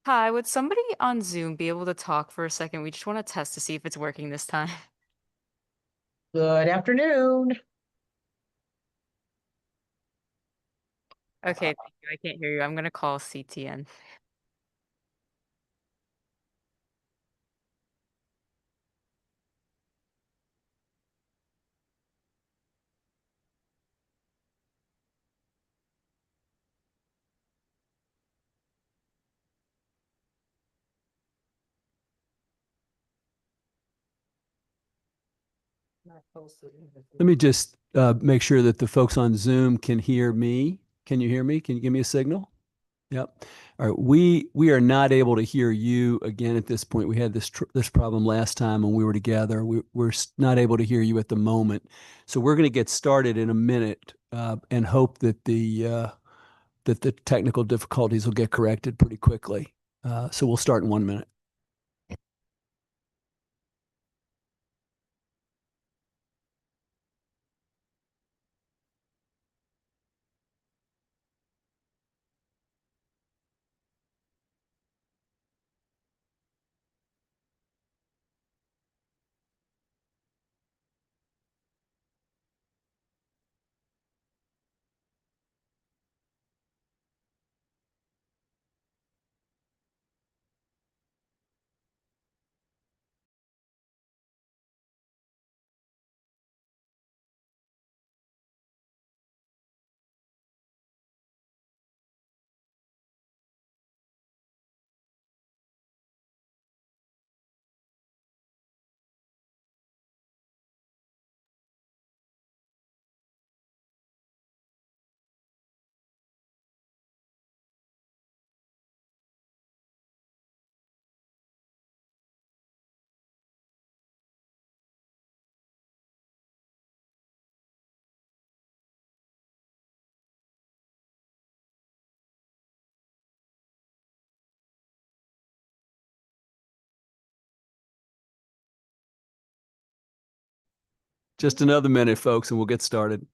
Hi, would somebody on Zoom be able to talk for a second? We just want to test to see if it's working this time. Good afternoon. Okay, thank you. I can't hear you. I'm gonna call CTN. Let me just make sure that the folks on Zoom can hear me. Can you hear me? Can you give me a signal? Yep. All right. We are not able to hear you again at this point. We had this problem last time when we were together. We're not able to hear you at the moment. So we're going to get started in a minute and hope that the technical difficulties will get corrected pretty quickly. So we'll start in 1 minute. Just another minute, folks, and we'll get started.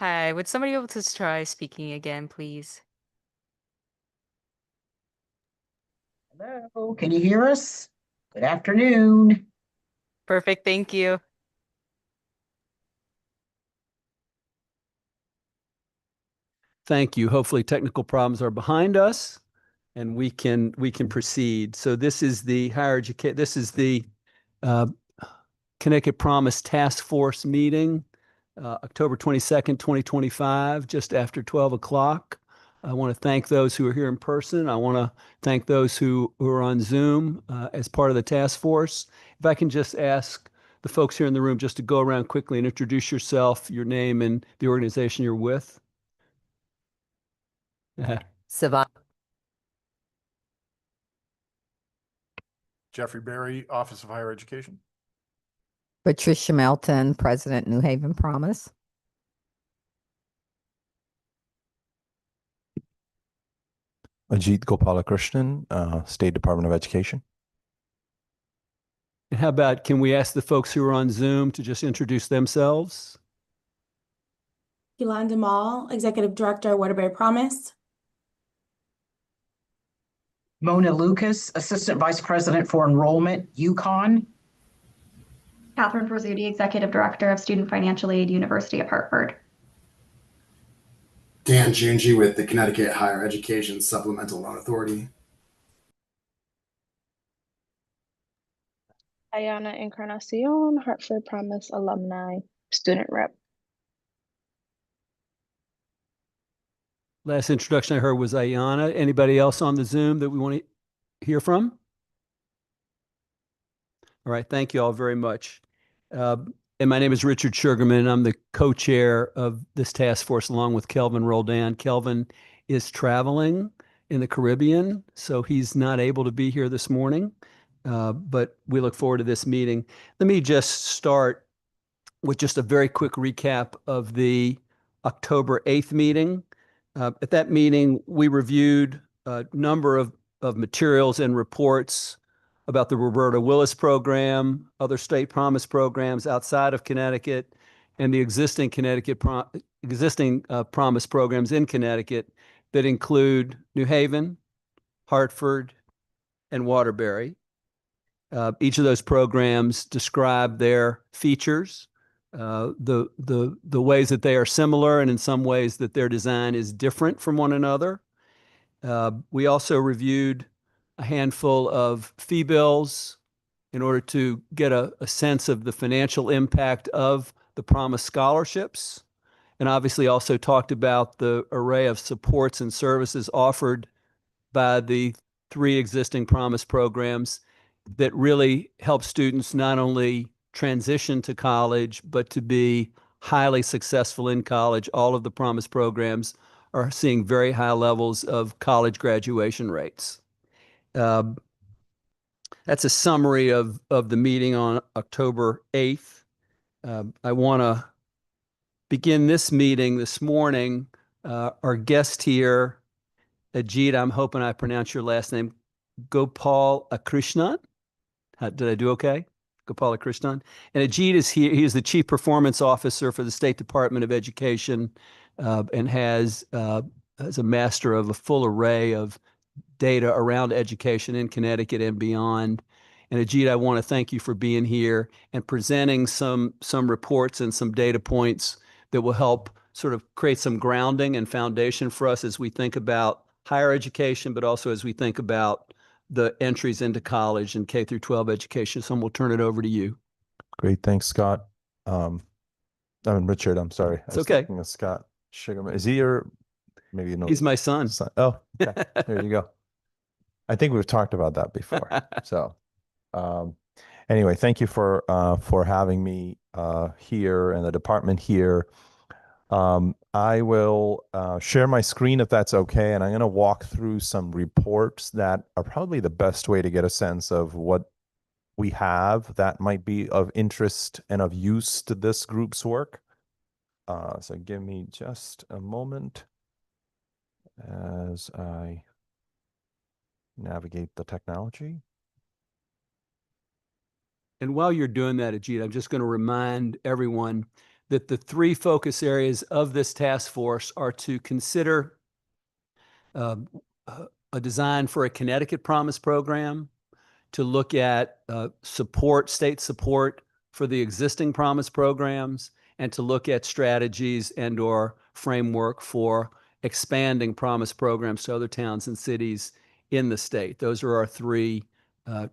Hi, would somebody be able to try speaking again, please? Hello, can you hear us? Good afternoon. Perfect, thank you. Thank you. Hopefully technical problems are behind us and we can proceed. So this is the uh, Connecticut Promise Task Force meeting, October 22nd, 2025, just after 12 o'clock. I want to thank those who are here in person. I want to thank those who are on Zoom as part of the task force. If I can just ask the folks here in the room just to go around quickly and introduce yourself, your name, and the organization you're with. Savant. Jeffrey Berry, Office of Higher Education. Patricia Melton, President, New Haven Promise. Ajit Gopalakrishnan, State Department of Education. And how about, can we ask the folks who are on Zoom to just introduce themselves? Yolanda Mall, Executive Director, Waterbury Promise. Mona Lucas, Assistant Vice President for Enrollment, UConn. Catherine Brazzuti, Executive Director of Student Financial Aid, University of Hartford. Dan Junji with the Connecticut Higher Education Supplemental Loan Authority. Ayana Encarnacion, Hartford Promise alumni, student rep. Last introduction I heard was Ayana. Anybody else on the Zoom that we want to hear from? All right, thank you all very much. And my name is Richard Sugarman. I'm the co-chair of this task force along with Kelvin Roldan. Kelvin is traveling in the Caribbean, so he's not able to be here this morning, but we look forward to this meeting. Let me just start with just a very quick recap of the October 8th meeting. At that meeting, we reviewed a number of materials and reports about the Roberta Willis program, other state promise programs outside of Connecticut, and the existing promise programs in Connecticut that include New Haven, Hartford, and Waterbury. Each of those programs describe their features, the ways that they are similar, and in some ways that their design is different from one another. We also reviewed a handful of fee bills in order to get a sense of the financial impact of the promise scholarships, and obviously also talked about the array of supports and services offered by the 3 existing promise programs that really help students not only transition to college, but to be highly successful in college. All of the promise programs are seeing very high levels of college graduation rates. That's a summary of the meeting on October 8th. I want to begin this meeting this morning. Our guest here, Ajit, I'm hoping I pronounced your last name, Gopalakrishnan. Did I do okay? Gopalakrishnan. And Ajit is here. He is the Chief Performance Officer for the State Department of Education, and has a master of a full array of data around education in Connecticut and beyond. And Ajit, I want to thank you for being here and presenting some reports and some data points that will help sort of create some grounding and foundation for us as we think about higher education, but also as we think about the entries into college and K through 12 education. So we'll turn it over to you. Great. Thanks, Scott. Richard, I'm sorry. It's okay. Thinking of Scott Sugarman. Is he your, maybe you know? He's my son. Oh, okay. There you go. I think we've talked about that before. So anyway, thank you for having me here and the department here. I will share my screen if that's okay, and I'm going to walk through some reports that are probably the best way to get a sense of what we have that might be of interest and of use to this group's work. So give me just a moment as I navigate the technology. And while you're doing that, Ajit, I'm just going to remind everyone that the 3 focus areas of this task force are to consider a design for a Connecticut Promise program, to look at state support for the existing Promise programs, and to look at strategies and/or framework for expanding Promise programs to other towns and cities in the state. Those are our 3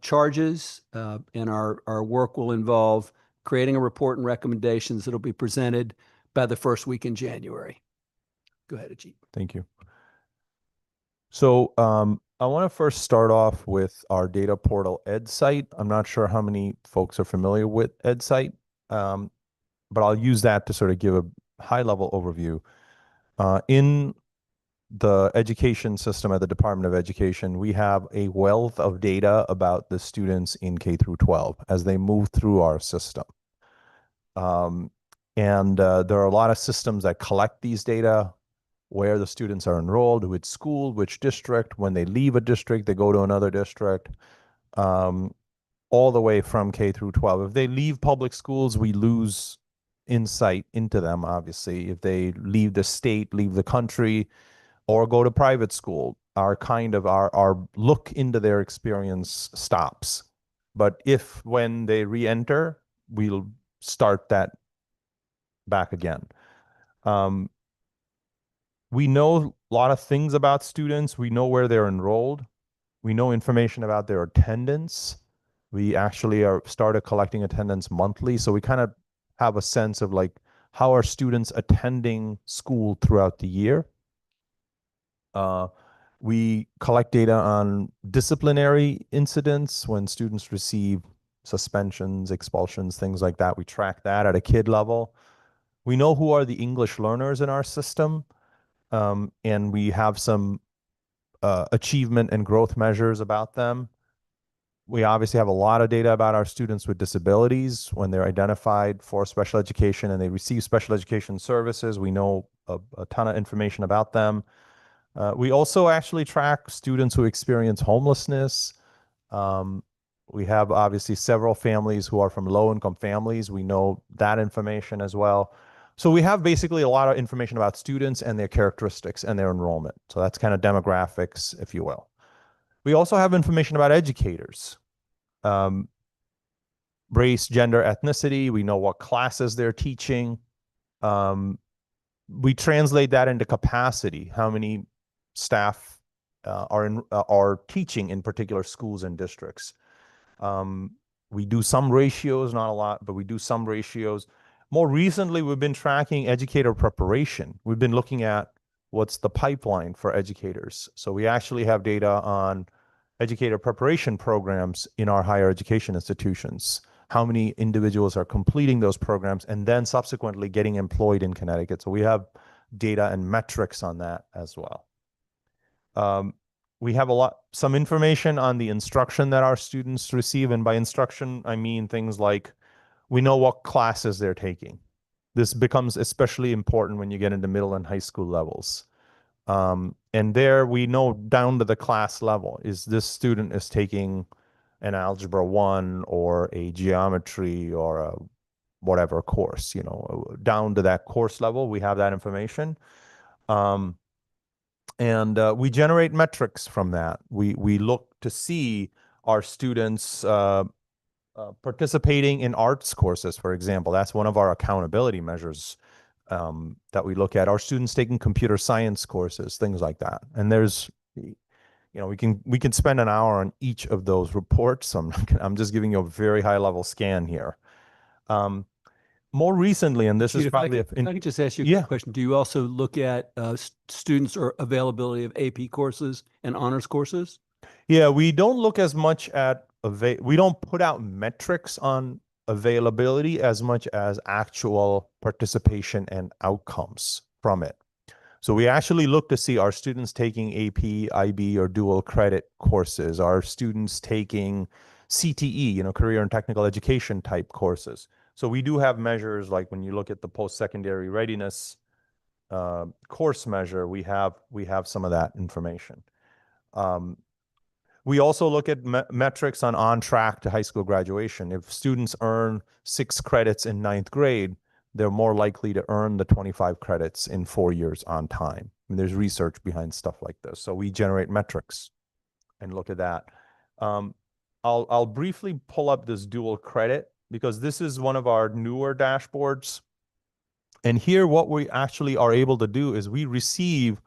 charges, and our work will involve creating a report and recommendations that will be presented by the first week in January. Go ahead, Ajit. Thank you. So I want to first start off with our data portal EdSite. I'm not sure how many folks are familiar with EdSite, but I'll use that to sort of give a high-level overview. In the education system at the Department of Education, we have a wealth of data about the students in K through 12 as they move through our system. And there are a lot of systems that collect these data, where the students are enrolled, which school, which district. When they leave a district, they go to another district, all the way from K through 12. If they leave public schools, we lose insight into them, obviously. If they leave the state, leave the country, or go to private school, our look into their experience stops. But when they re-enter, we'll start that back again. We know a lot of things about students. We know where they're enrolled. We know information about their attendance. We actually started collecting attendance monthly. So we kind of have a sense of like, how are students attending school throughout the year? We collect data on disciplinary incidents when students receive suspensions, expulsions, things like that. We track that at a kid level. We know who are the English learners in our system, and we have some achievement and growth measures about them. We obviously have a lot of data about our students with disabilities when they're identified for special education and they receive special education services. We know a ton of information about them. We also actually track students who experience homelessness. We have obviously several families who are from low-income families. We know that information as well. So we have basically a lot of information about students and their characteristics and their enrollment. So that's kind of demographics, if you will. We also have information about educators, race, gender, ethnicity. We know what classes they're teaching. We translate that into capacity, how many staff are teaching in particular schools and districts. We do some ratios, not a lot, but we do some ratios. More recently, we've been tracking educator preparation. We've been looking at what's the pipeline for educators. So we actually have data on educator preparation programs in our higher education institutions, how many individuals are completing those programs and then subsequently getting employed in Connecticut. So we have data and metrics on that as well. We have some information on the instruction that our students receive. And by instruction, I mean things like we know what classes they're taking. This becomes especially important when you get into middle and high school levels. And there we know down to the class level, is this student is taking an Algebra 1 or a geometry or a whatever course, down to that course level, we have that information. And we generate metrics from that. We look to see our students participating in arts courses, for example. That's one of our accountability measures that we look at. Our students taking computer science courses, things like that. And there's, we can spend an hour on each of those reports. So I'm just giving you a very high level scan here. More recently, and this is probably if I could just ask you a quick question. Do you also look at students or availability of AP courses and honors courses? Yeah, we don't look as much at we don't put out metrics on availability as much as actual participation and outcomes from it. So we actually look to see, are students taking AP, IB, or dual credit courses? Are students taking CTE, career and technical education type courses? So we do have measures like when you look at the post-secondary readiness course measure, we have some of that information. We also look at metrics on track to high school graduation. If students earn 6 credits in 9th grade, they're more likely to earn the 25 credits in 4 years on time. And there's research behind stuff like this. So we generate metrics and look at that. I'll briefly pull up this dual credit because this is one of our newer dashboards. And here what we actually are able to do is we receive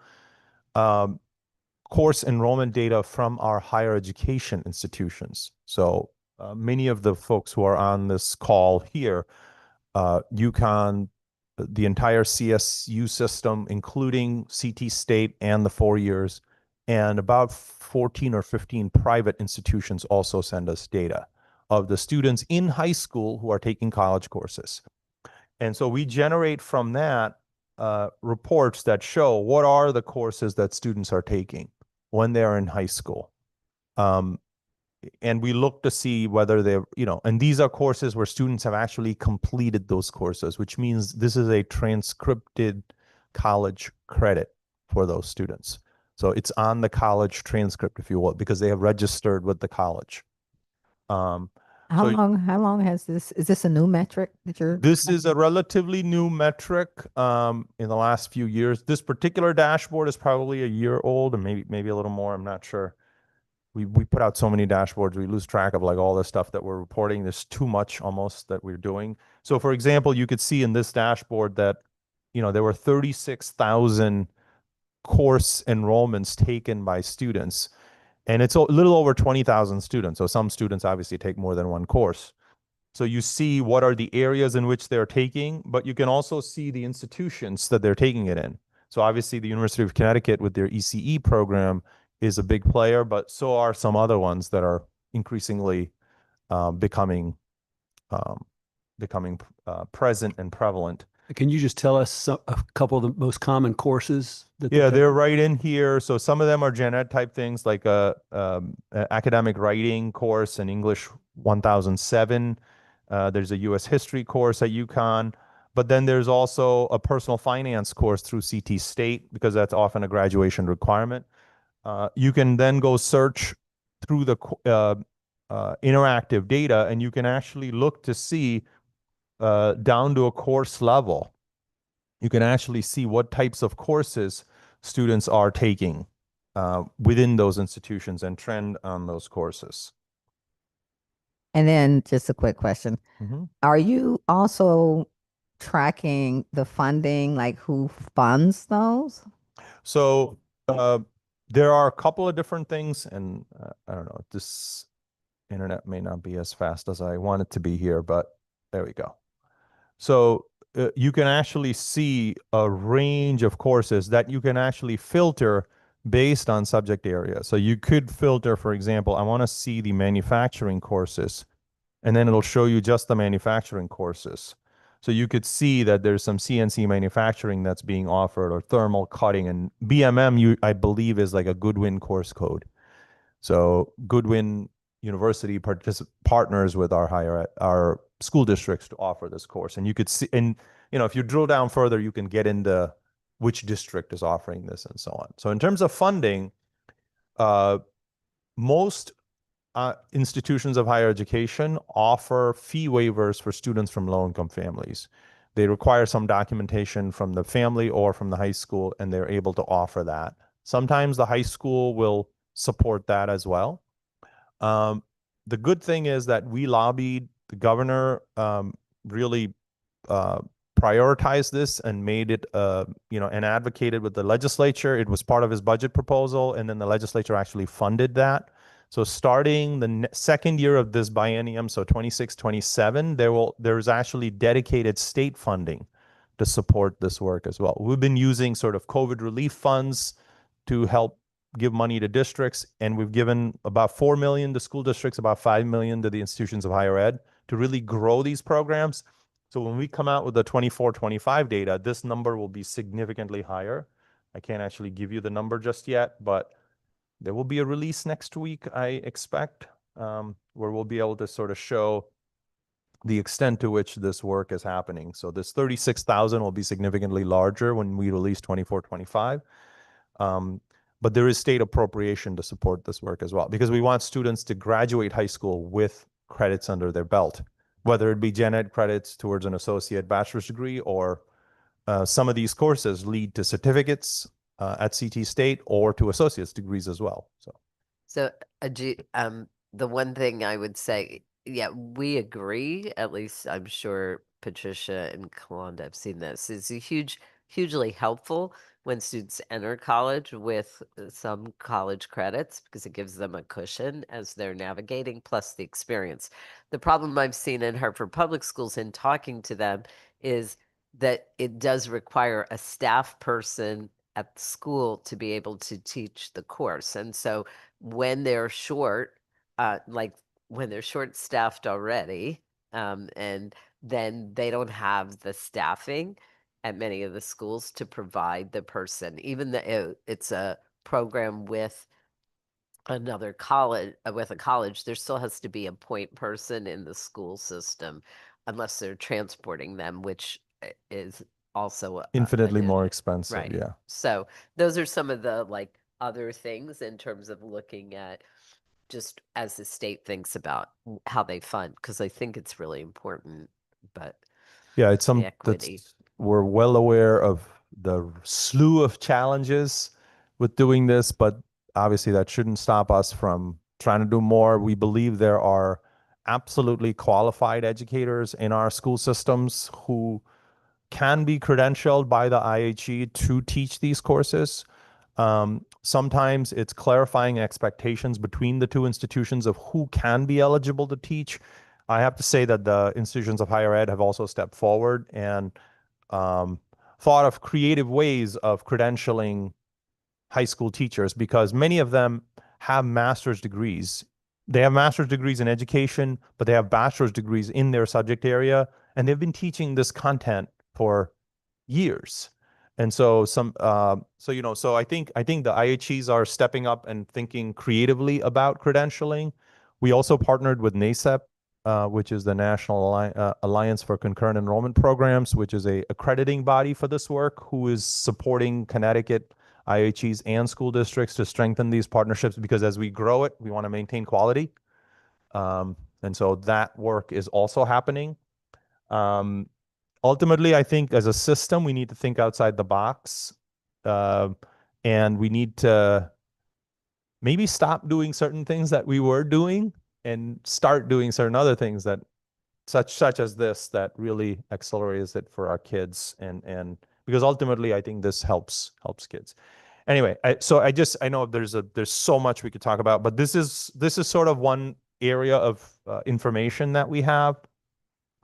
course enrollment data from our higher education institutions. So many of the folks who are on this call here, UConn, the entire CSU system, including CT State and the 4 years, and about 14 or 15 private institutions also send us data of the students in high school who are taking college courses. And so we generate from that reports that show what are the courses that students are taking when they're in high school. And we look to see whether they're, and these are courses where students have actually completed those courses, which means this is a transcripted college credit for those students. So it's on the college transcript, if you will, because they have registered with the college. How long has this, is this a new metric that you're? This is a relatively new metric in the last few years. This particular dashboard is probably a year old and maybe a little more, I'm not sure. We put out so many dashboards, we lose track of like all the stuff that we're reporting. There's too much almost that we're doing. So for example, you could see in this dashboard that, there were 36,000 course enrollments taken by students. And it's a little over 20,000 students. So some students obviously take more than one course. So you see what are the areas in which they're taking, but you can also see the institutions that they're taking it in. So obviously the University of Connecticut with their ECE program is a big player, but so are some other ones that are increasingly becoming present and prevalent. Can you just tell us a couple of the most common courses that Yeah, they're they're right in here. So some of them are gen ed type things like a academic writing course in English 1007. There's a U.S. history course at UConn. But then there's also a personal finance course through CT State because that's often a graduation requirement. You can then go search through the interactive data, and you can actually look to see down to a course level. You can actually see what types of courses students are taking within those institutions and trend on those courses. And then just a quick question. Mhm. Are you also tracking the funding, like who funds those? So there are a couple of different things, and I don't know, this internet may not be as fast as I want it to be here, but there we go. So you can actually see a range of courses that you can actually filter based on subject area. So you could filter, for example, I want to see the manufacturing courses, and then it'll show you just the manufacturing courses. So you could see that there's some CNC manufacturing that's being offered, or thermal cutting, and BMM, I believe, is like a Goodwin course code. So Goodwin University partners with our school districts to offer this course. And you could see, and if you drill down further, you can get into which district is offering this and so on. So in terms of funding, most institutions of higher education offer fee waivers for students from low-income families. They require some documentation from the family or from the high school, and they're able to offer that. Sometimes the high school will support that as well. The good thing is that we lobbied the governor, really prioritized this and made it, and advocated with the legislature. It was part of his budget proposal, and then the legislature actually funded that. So starting the second year of this biennium, so 26-27, there's actually dedicated state funding to support this work as well. We've been using sort of COVID relief funds to help give money to districts, and we've given about 4 million to school districts, about 5 million to the institutions of higher ed to really grow these programs. So when we come out with the 24-25 data, this number will be significantly higher. I can't actually give you the number just yet, but there will be a release next week, I expect, where we'll be able to sort of show the extent to which this work is happening. So this 36,000 will be significantly larger when we release 24-25. But there is state appropriation to support this work as well, because we want students to graduate high school with credits under their belt, whether it be gen ed credits towards an associate bachelor's degree, or some of these courses lead to certificates at CT State or to associate's degrees as well. So the one thing I would say, yeah, we agree, at least I'm sure Patricia and Kalanda have seen this, is hugely helpful when students enter college with some college credits, because it gives them a cushion as they're navigating, plus the experience. The problem I've seen in Hartford Public Schools in talking to them is that it does require a staff person at the school to be able to teach the course. And so when they're short, like when they're short staffed already, and then they don't have the staffing at many of the schools to provide the person, even though it's a program with another college, with a college, there still has to be a point person in the school system unless they're transporting them, which is also Infinitely more expensive. right. Yeah. So those are some of the like other things in terms of looking at just as the state thinks about how they fund, because I think it's really important. But yeah, it's some equity. We're well aware of the slew of challenges with doing this, but obviously that shouldn't stop us from trying to do more. We believe there are absolutely qualified educators in our school systems who can be credentialed by the IHE to teach these courses. Sometimes it's clarifying expectations between the two institutions of who can be eligible to teach. I have to say that the institutions of higher ed have also stepped forward and thought of creative ways of credentialing high school teachers, because many of them have master's degrees. They have master's degrees in education, but they have bachelor's degrees in their subject area, and they've been teaching this content for years. And so so I think the IHEs are stepping up and thinking creatively about credentialing. We also partnered with NACEP, which is the National Alliance for Concurrent Enrollment Programs, which is a accrediting body for this work, who is supporting Connecticut IHEs and school districts to strengthen these partnerships, because as we grow it, we want to maintain quality. And so that work is also happening. Ultimately, I think as a system, we need to think outside the box, and we need to maybe stop doing certain things that we were doing and start doing certain other things that such as this, that really accelerates it for our kids, and because ultimately I think this helps kids. Anyway, I know there's so much we could talk about, but this is sort of one area of information that we have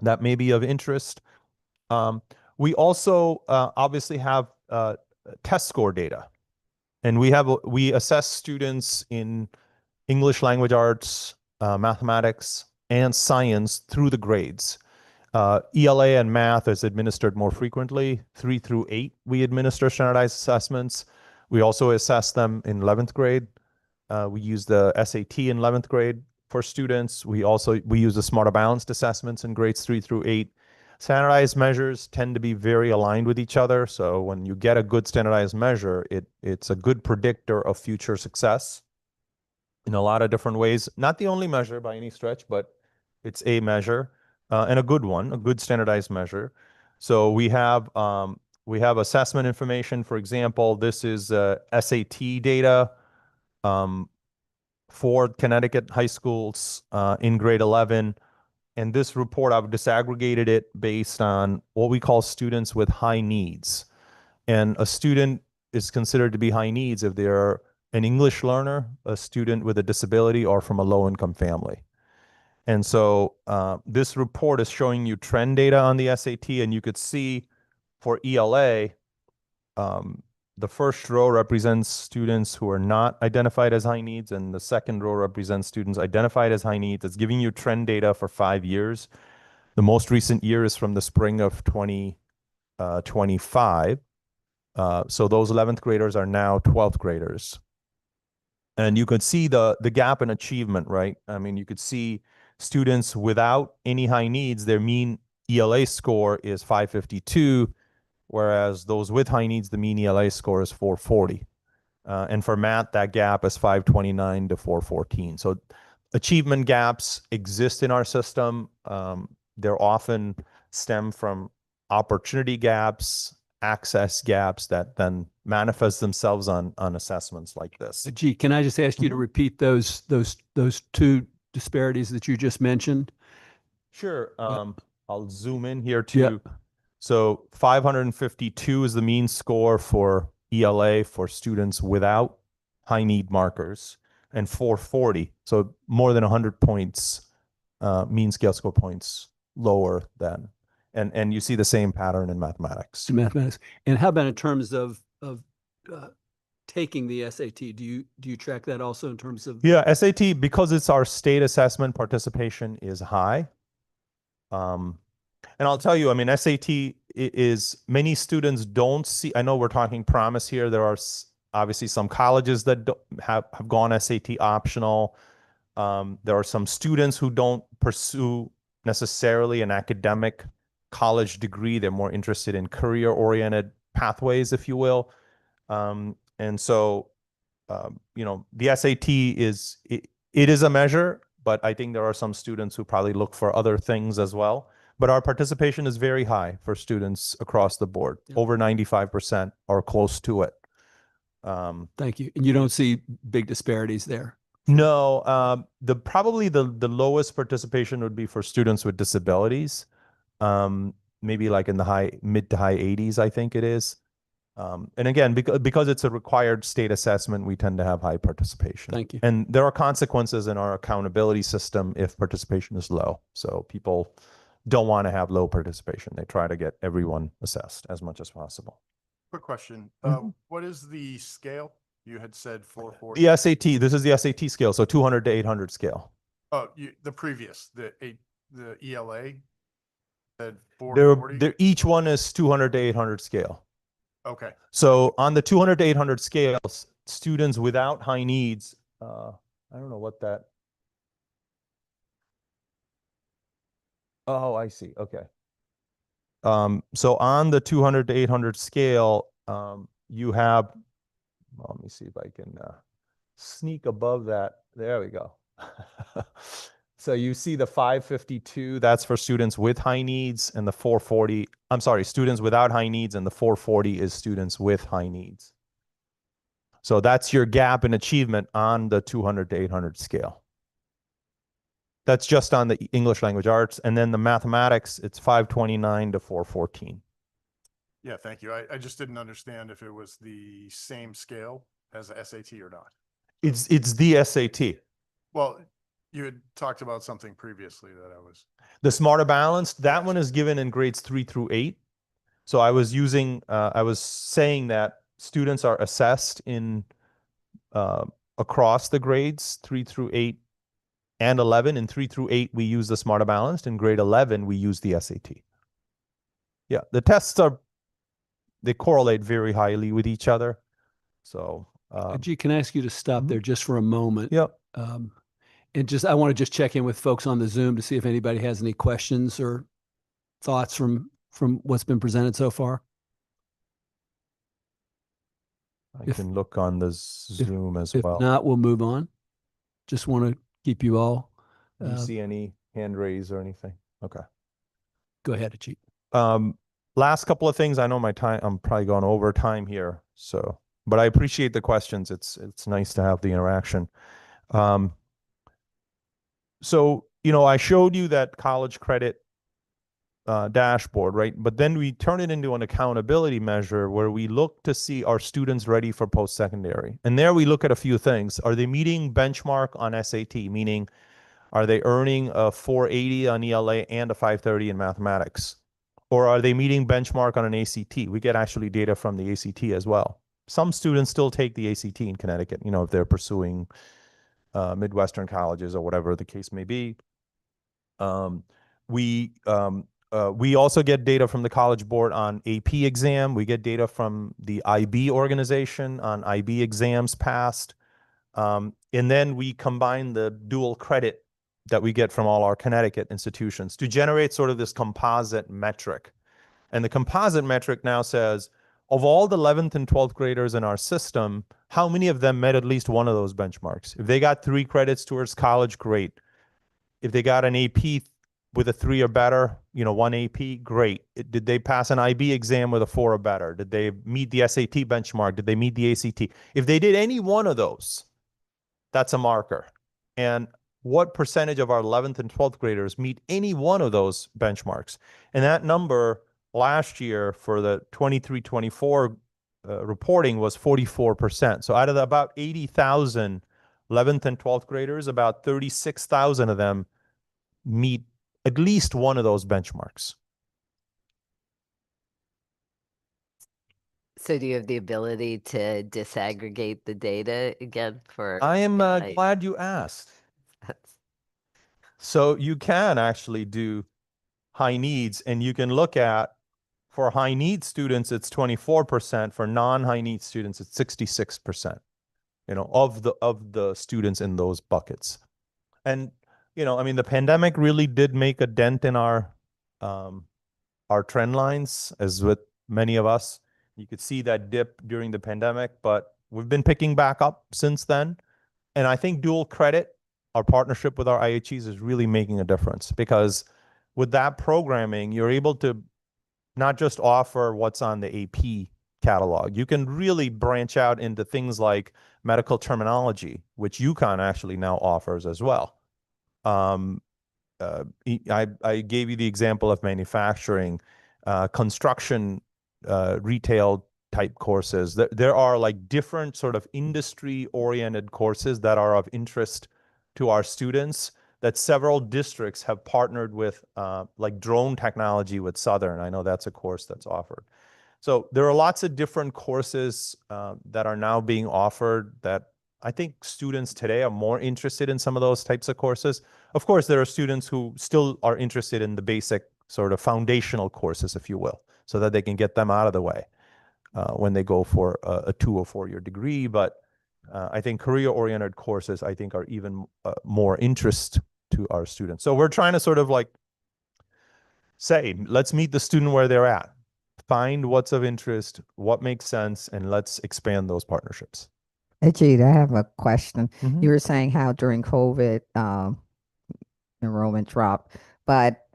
that may be of interest. We also obviously have test score data, and we assess students in English language arts, mathematics, and science through the grades. ELA and math is administered more frequently. 3 through 8, we administer standardized assessments. We also assess them in 11th grade. We use the SAT in 11th grade for students. We use the Smarter Balanced assessments in grades 3 through 8. Standardized measures tend to be very aligned with each other. So when you get a good standardized measure, it's a good predictor of future success in a lot of different ways. Not the only measure by any stretch, but it's a measure, and a good one, a good standardized measure. So we have assessment information. For example, this is SAT data for Connecticut high schools in grade 11. And this report, I've disaggregated it based on what we call students with high needs. And a student is considered to be high needs if they're an English learner, a student with a disability, or from a low-income family. And so this report is showing you trend data on the SAT, and you could see for ELA, the first row represents students who are not identified as high needs, and the second row represents students identified as high needs. It's giving you trend data for 5 years. The most recent year is from the spring of 2025. So those 11th graders are now 12th graders. And you could see the gap in achievement, right? I mean, you could see students without any high needs, their mean ELA score is 552, whereas those with high needs, the mean ELA score is 440. And for math, that gap is 529 to 414. So achievement gaps exist in our system. They're often stem from opportunity gaps, access gaps that then manifest themselves on assessments like this. Gee, can I just ask you to repeat those two disparities that you just mentioned? Sure. I'll zoom in here too. Yep. So 552 is the mean score for ELA for students without high need markers, and 440, so more than 100 points, mean scale score points lower than, and you see the same pattern in mathematics. Mathematics. And how about in terms of taking the SAT? Do you track that also in terms of? Yeah, SAT, because it's our state assessment, participation is high. And I'll tell you, I mean, SAT is, many students don't see, I know we're talking promise here. There are obviously some colleges that have gone SAT optional. There are some students who don't pursue necessarily an academic college degree. They're more interested in career-oriented pathways, if you will. And so, the SAT it is a measure, but I think there are some students who probably look for other things as well. But our participation is very high for students across the board. Yeah. Over 95% or close to it. Thank you. And you don't see big disparities there? No. Probably the lowest participation would be for students with disabilities. Maybe like in the mid to high 80s, I think it is. And again, because it's a required state assessment, we tend to have high participation. Thank you. And there are consequences in our accountability system if participation is low. So people don't want to have low participation. They try to get everyone assessed as much as possible. Quick question. Mhm. What is the scale? You had said 440. The SAT, this is the SAT scale, so 200 to 800 scale. Oh, the previous, the ELA said They're, 440. each one is 200 to 800 scale. Okay. So on the 200 to 800 scales, students without high needs, I don't know what that. Oh, I see. Okay. So on the 200 to 800 scale, you have, well, let me see if I can sneak above that. There we go. So you see the 552, that's for students with high needs, and the 440, I'm sorry, students without high needs, and the 440 is students with high needs. So that's your gap in achievement on the 200 to 800 scale. That's just on the English language arts. And then the mathematics, it's 529 to 414. Yeah, thank you. I just didn't understand if it was the same scale as the SAT or not. It's the SAT. Well, you had talked about something previously that I was. The Smarter Balanced, that one is given in grades 3 through 8. So I was using, I was saying that students are assessed in across the grades 3 through 8 and 11. In 3 through 8, we use the Smarter Balanced. In grade 11, we use the SAT. Yeah, the tests they correlate very highly with each other. So, Ajit, can I ask you to stop there just for a moment? Yep. And I want to just check in with folks on the Zoom to see if anybody has any questions or thoughts from what's been presented so far. I can look on the Zoom as well. If not, we'll move on. Just want to keep you all. Do you see any hand raise or anything? Okay. Go ahead, Ajit. Last couple of things. I know my time, I'm probably going over time here. So, but I appreciate the questions. It's nice to have the interaction. So, I showed you that college credit dashboard, right? But then we turn it into an accountability measure where we look to see are students ready for post-secondary. And there we look at a few things. Are they meeting benchmark on SAT? Meaning, are they earning a 480 on ELA and a 530 in mathematics? Or are they meeting benchmark on an ACT? We get actually data from the ACT as well. Some students still take the ACT in Connecticut, if they're pursuing Midwestern colleges or whatever the case may be. We also get data from the College Board on AP exam. We get data from the IB organization on IB exams passed. And then we combine the dual credit that we get from all our Connecticut institutions to generate sort of this composite metric. And the composite metric now says, of all the 11th and 12th graders in our system, how many of them met at least one of those benchmarks? If they got 3 credits towards college, great. If they got an AP with a 3 or better, 1 AP, great. Did they pass an IB exam with a 4 or better? Did they meet the SAT benchmark? Did they meet the ACT? If they did any one of those, that's a marker. And what percentage of our 11th and 12th graders meet any one of those benchmarks? And that number last year for the 23-24 reporting was 44%. So out of about 80,000 11th and 12th graders, about 36,000 of them meet at least one of those benchmarks. So do you have the ability to disaggregate the data again for? I am glad you asked. So you can actually do high needs, and you can look at, for high needs students, it's 24%. For non-high needs students, it's 66%, of the students in those buckets. And, the pandemic really did make a dent in our trend lines, as with many of us. You could see that dip during the pandemic, but we've been picking back up since then. And I think dual credit, our partnership with our IHEs, is really making a difference, because with that programming, you're able to not just offer what's on the AP catalog. You can really branch out into things like medical terminology, which UConn actually now offers as well. I gave you the example of manufacturing, construction, retail type courses. There are like different sort of industry oriented courses that are of interest to our students that several districts have partnered with like drone technology with Southern. I know that's a course that's offered. So there are lots of different courses that are now being offered that I think students today are more interested in some of those types of courses. Of course, there are students who still are interested in the basic sort of foundational courses, if you will, so that they can get them out of the way when they go for a 2 or 4 year degree. But I think career-oriented courses, I think, are even more interest to our students. So we're trying to sort of like say, let's meet the student where they're at, find what's of interest, what makes sense, and let's expand those partnerships. Ajit, I have a question. Mhm. You were saying how during COVID, enrollment dropped, but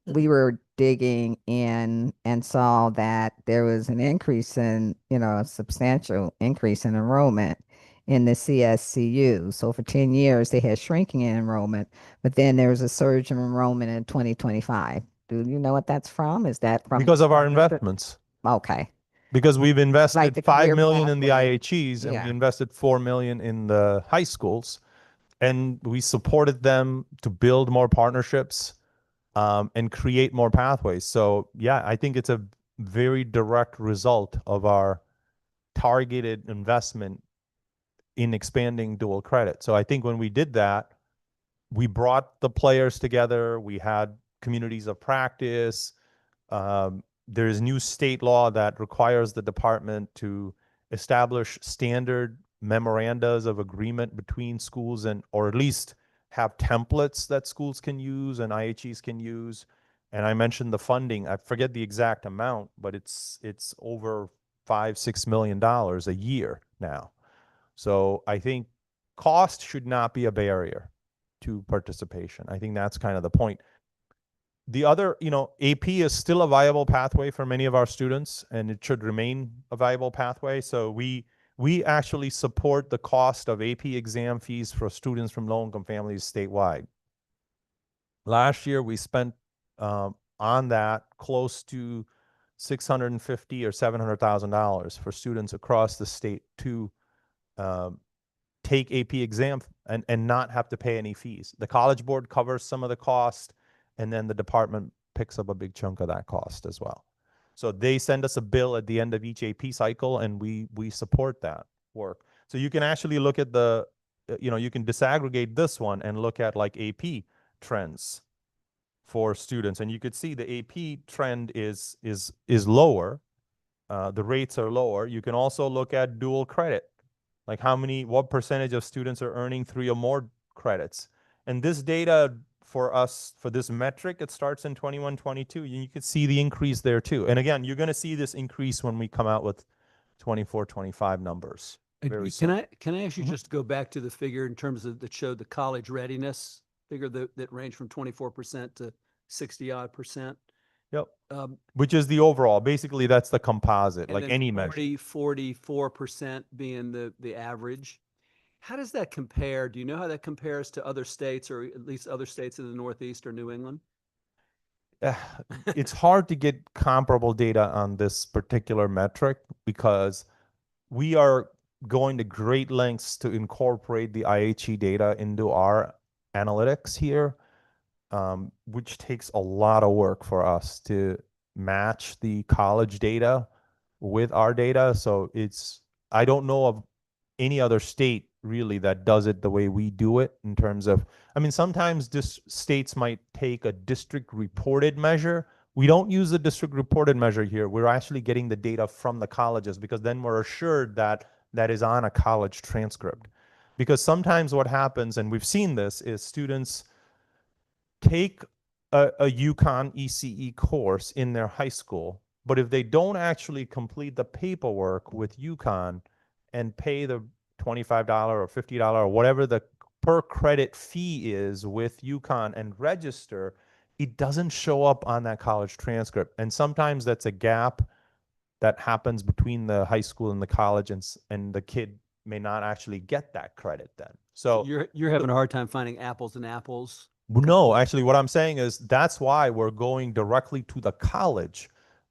we were digging in and saw that there was an increase in, a substantial increase in enrollment in the CSCU. So for 10 years, they had shrinking in enrollment, but then there was a surge in enrollment in 2025. Do you know what that's from? Is that from? Because of our investments. Okay. Because we've invested the 5 career million in the pathway. IHEs and Yeah. we invested 4 million in the high schools, and we supported them to build more partnerships and create more pathways. So yeah, I think it's a very direct result of our targeted investment in expanding dual credit. So I think when we did that, we brought the players together. We had communities of practice. There's new state law that requires the department to establish standard memorandas of agreement between schools, and or at least have templates that schools can use and IHEs can use. And I mentioned the funding. I forget the exact amount, but it's over $5-6 million a year now. So I think cost should not be a barrier to participation. I think that's kind of the point. The other, AP is still a viable pathway for many of our students, and it should remain a viable pathway. So we actually support the cost of AP exam fees for students from low-income families statewide. Last year, we spent on that close to $650,000 or $700,000 for students across the state to take AP exam and not have to pay any fees. The College Board covers some of the cost, and then the department picks up a big chunk of that cost as well. So they send us a bill at the end of each AP cycle, and we support that work. So you can actually look at the, you can disaggregate this one and look at like AP trends for students, and you could see the AP trend is lower. The rates are lower. You can also look at dual credit, like what percentage of students are earning 3 or more credits. And this data for us, for this metric, it starts in 21, 22. You can see the increase there too. And again, you're going to see this increase when we come out with 24, 25 numbers. Very soon. Can I ask you just to go back to the figure in terms of that showed the college readiness figure that ranged from 24% to 60-odd%? Yep. Which is the overall. Basically, that's the composite, like any measure. 44% being the average. How does that compare? Do you know how that compares to other states, or at least other states in the Northeast or New England? It's hard to get comparable data on this particular metric because we are going to great lengths to incorporate the IHE data into our analytics here, which takes a lot of work for us to match the college data with our data. So I don't know of any other state really that does it the way we do it in terms of, sometimes states might take a district reported measure. We don't use the district reported measure here. We're actually getting the data from the colleges, because then we're assured that that is on a college transcript. Because sometimes what happens, and we've seen this, is students take a UConn ECE course in their high school, but if they don't actually complete the paperwork with UConn and pay the $25 or $50 or whatever the per credit fee is with UConn and register, it doesn't show up on that college transcript. And sometimes that's a gap that happens between the high school and the college, and the kid may not actually get that credit then. So you're having a hard time finding apples and apples. No, actually what I'm saying is that's why we're going directly to the college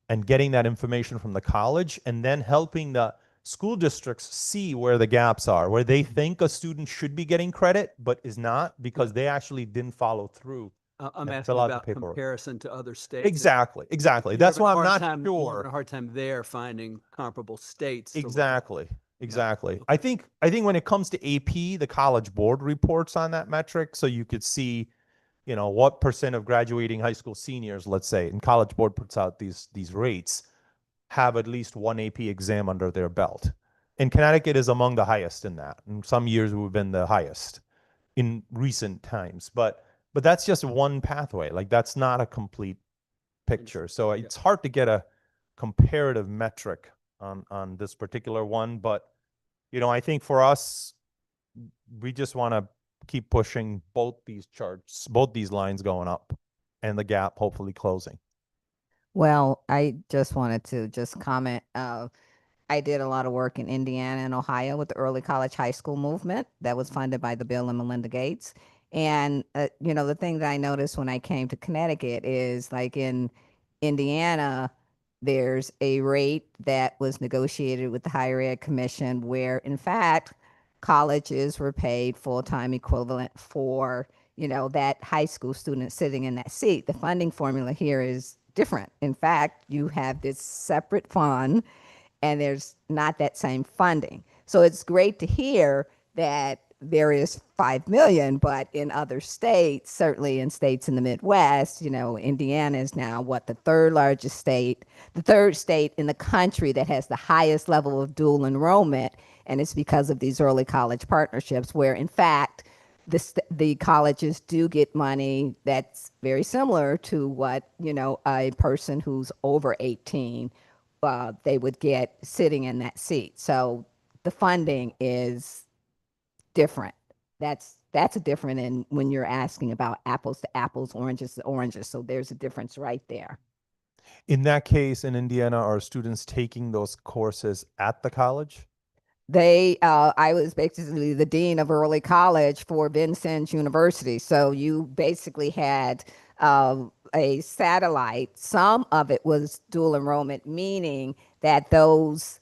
and getting that information from the college, and then helping the school districts see where the gaps are, where they think a student should be getting credit, but is not because they actually didn't follow through. I'm and asking fill out the about paperwork. comparison to other states. Exactly, exactly. You're That's having why a I'm hard not time- you're having a sure. hard time there finding comparable states. to look at. Exactly. Exactly. Okay. I think when it comes to AP, the College Board reports on that metric, so you could see, what percent of graduating high school seniors, let's say, and College Board puts out these rates, have at least one AP exam under their belt. And Connecticut is among the highest in that. In some years we've been the highest in recent times, but that's just one pathway. Like that's not a complete picture. So it's hard to get a comparative metric on this particular one, but I think for us, we just want to keep pushing both these charts, both these lines going up and the gap hopefully closing. Well, I just wanted to just comment. I did a lot of work in Indiana and Ohio with the early college high school movement that was funded by the Bill and Melinda Gates. And, the thing that I noticed when I came to Connecticut is like in Indiana, there's a rate that was negotiated with the Higher Ed Commission where, in fact, colleges were paid full-time equivalent for, that high school student sitting in that seat. The funding formula here is different. In fact, you have this separate fund and there's not that same funding. So it's great to hear that there is 5 million, but in other states, certainly in states in the Midwest, Indiana is now the third largest state, the third state in the country that has the highest level of dual enrollment. And it's because of these early college partnerships where, in fact, the colleges do get money that's very similar to what, a person who's over 18 they would get sitting in that seat. So the funding is different. That's a different in when you're asking about apples to apples, oranges to oranges. So there's a difference right there. In that case, in Indiana, are students taking those courses at the college? I was basically the dean of early college for Vincennes University. So you basically had a satellite. Some of it was dual enrollment, meaning that those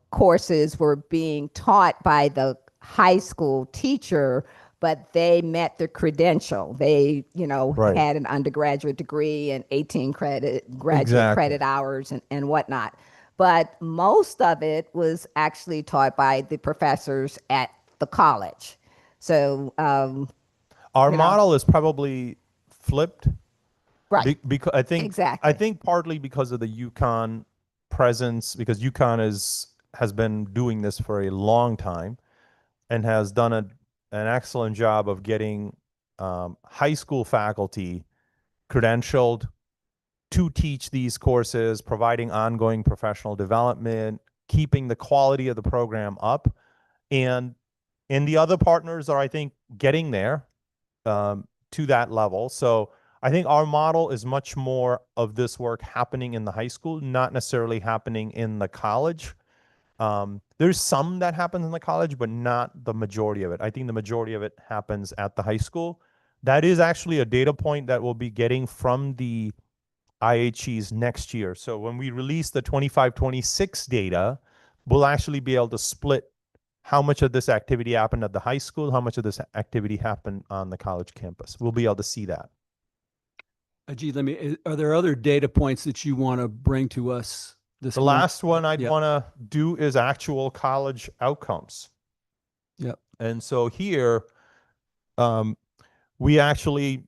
courses were being taught by the high school teacher, but they met the credential. They, Right. had an undergraduate degree and 18 graduate Exactly. credit hours and whatnot. But most of it was actually taught by the professors at the college. So Our model is probably flipped. right. Because I think Exactly. I think partly because of the UConn presence, because UConn has been doing this for a long time and has done an excellent job of getting high school faculty credentialed to teach these courses, providing ongoing professional development, keeping the quality of the program up. And the other partners are, I think, getting there to that level. So I think our model is much more of this work happening in the high school, not necessarily happening in the college. There's some that happens in the college, but not the majority of it. I think the majority of it happens at the high school. That is actually a data point that we'll be getting from the IHEs next year. So when we release the 25-26 data, we'll actually be able to split how much of this activity happened at the high school, how much of this activity happened on the college campus. We'll be able to see that. Ajit, are there other data points that you want to bring to us this The morning? last one I'd Yep. want to do is actual college outcomes. Yep. And so here, we actually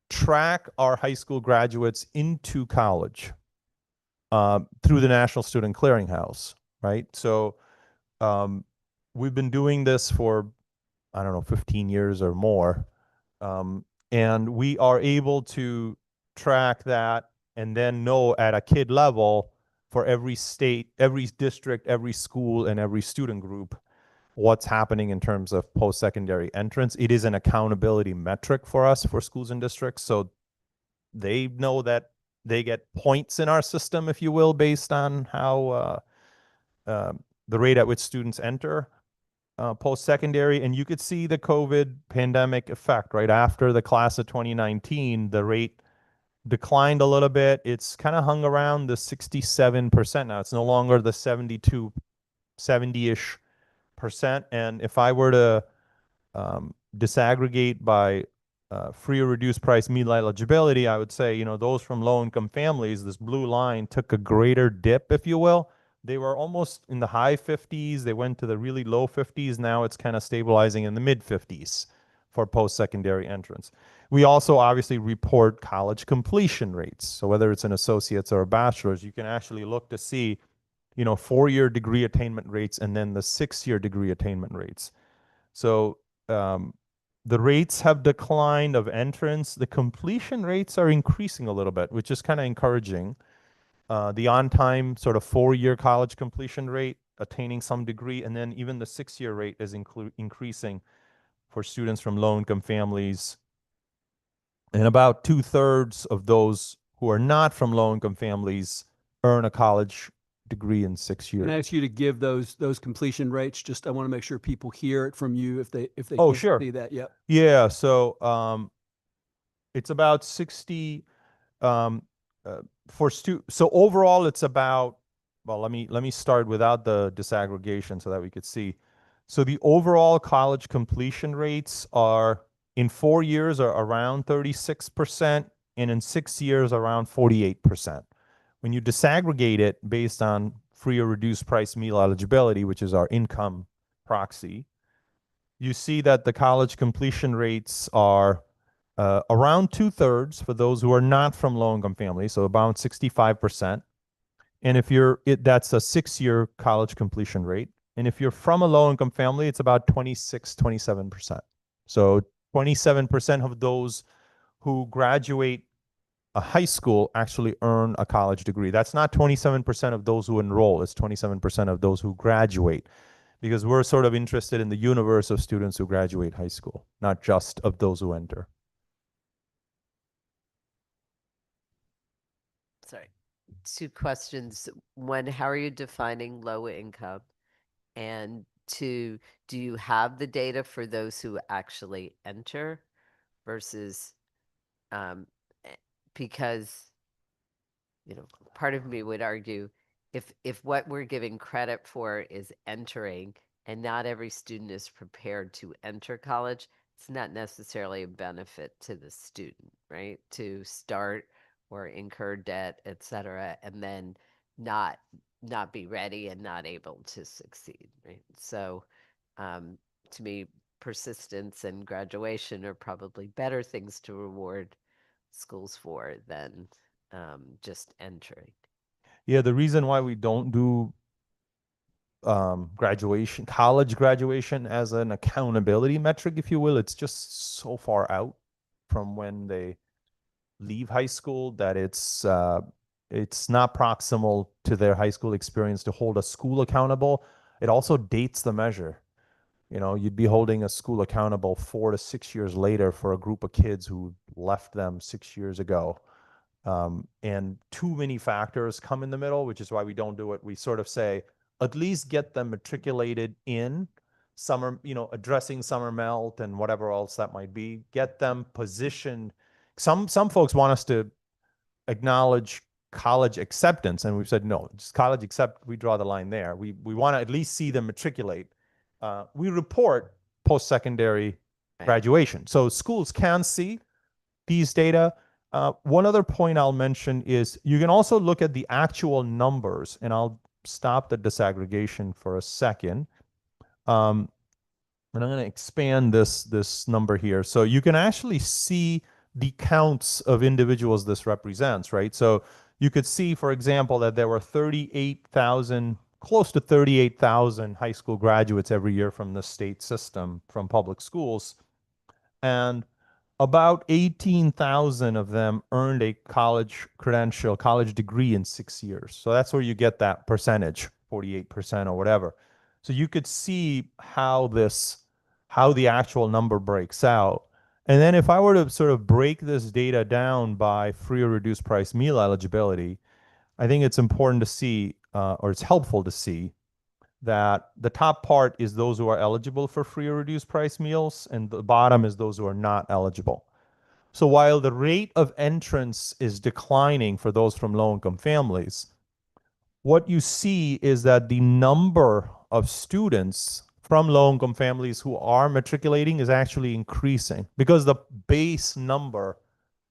track our high school graduates into college through the National Student Clearinghouse, right? So we've been doing this for, 15 years or more. And we are able to track that and then know at a kid level for every state, every district, every school, and every student group what's happening in terms of post-secondary entrance. It is an accountability metric for us for schools and districts. So they know that they get points in our system, if you will, based on how the rate at which students enter post-secondary. And you could see the COVID pandemic effect, right? After the class of 2019, the rate declined a little bit. It's kind of hung around the 67% now. It's no longer the 72% 70-ish%. And if I were to disaggregate by free or reduced price meal eligibility, I would say, those from low income families, this blue line took a greater dip, if you will. They were almost in the high 50s. They went to the really low 50s. Now it's kind of stabilizing in the mid 50s for post-secondary entrance. We also obviously report college completion rates. So whether it's an associate's or a bachelor's, you can actually look to see, 4-year degree attainment rates and then the 6-year degree attainment rates. So the rates have declined of entrance. The completion rates are increasing a little bit, which is kind of encouraging. The on-time sort of 4-year college completion rate, attaining some degree, and then even the 6-year rate is increasing for students from low-income families. And about 2/3 of those who are not from low-income families earn a college degree in 6 years. Can I ask you to give those completion rates? Just I want to make sure people hear it from you if they Oh, can't sure. see that. Yep. Yeah, so it's about 60 so overall it's about, well, let me start without the disaggregation so that we could see. So the overall college completion rates are in 4 years are around 36% and in 6 years around 48%. When you disaggregate it based on free or reduced price meal eligibility, which is our income proxy, you see that the college completion rates are around 2/3 for those who are not from low-income families, so about 65%. And if that's a 6-year college completion rate. And if you're from a low-income family, it's about 27%. So 27% of those who graduate a high school actually earn a college degree. That's not 27% of those who enroll. It's 27% of those who graduate, because we're sort of interested in the universe of students who graduate high school, not just of those who enter. Sorry, 2 questions. 1, how are you defining low income? And 2, do you have the data for those who actually enter versus, because, part of me would argue if what we're giving credit for is entering and not every student is prepared to enter college, it's not necessarily a benefit to the student, right? To start or incur debt, et cetera, and then not be ready and not able to succeed, right? So to me, persistence and graduation are probably better things to reward schools for than just entering. Yeah, the reason why we don't do college graduation as an accountability metric, if you will, it's just so far out from when they leave high school that it's not proximal to their high school experience to hold a school accountable. It also dates the measure. You'd be holding a school accountable 4 to 6 years later for a group of kids who left them 6 years ago. And too many factors come in the middle, which is why we don't do it. We sort of say, at least get them matriculated in summer, addressing summer melt and whatever else that might be. Get them positioned. Some folks want us to acknowledge college acceptance, and we've said no, just college accept. We draw the line there. We want to at least see them matriculate. We report post-secondary graduation, so schools can see these data. One other point I'll mention is you can also look at the actual numbers, and I'll stop the disaggregation for a second. And I'm going to expand this number here. So you can actually see the counts of individuals this represents, right? So you could see, for example, that there were 38,000, close to 38,000 high school graduates every year from the state system, from public schools. And about 18,000 of them earned a college credential, college degree in 6 years. So that's where you get that percentage, 48% or whatever. So you could see how the actual number breaks out. And then if I were to sort of break this data down by free or reduced price meal eligibility, I think it's important to see, or it's helpful to see, that the top part is those who are eligible for free or reduced price meals, and the bottom is those who are not eligible. So while the rate of entrance is declining for those from low-income families, what you see is that the number of students from low-income families who are matriculating is actually increasing because the base number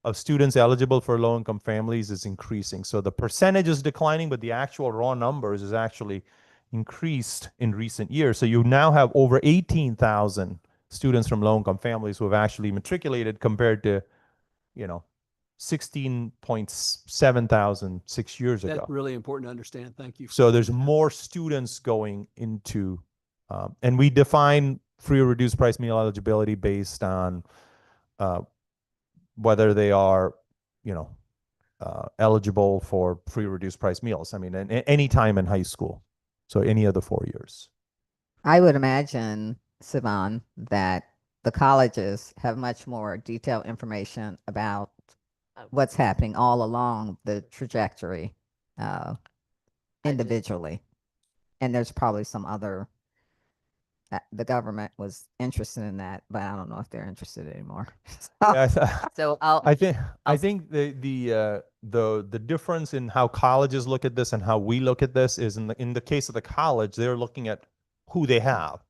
of students eligible for low-income families is increasing. So the percentage is declining, but the actual raw numbers is actually increased in recent years. So you now have over 18,000 students from low-income families who have actually matriculated compared to, 16.7 thousand 6 years ago. That's really important to understand. Thank you. So there's more students going into, and we define free or reduced price meal eligibility based on whether they are, eligible for free or reduced price meals. I mean, any time in high school. So any of the 4 years. I would imagine, Sivan, that the colleges have much more detailed information about what's happening all along the trajectory individually. And there's probably some other, the government was interested in that, but I don't know if they're interested anymore. So I think the difference in how colleges look at this and how we look at this is in the case of the college, they're looking at who they have,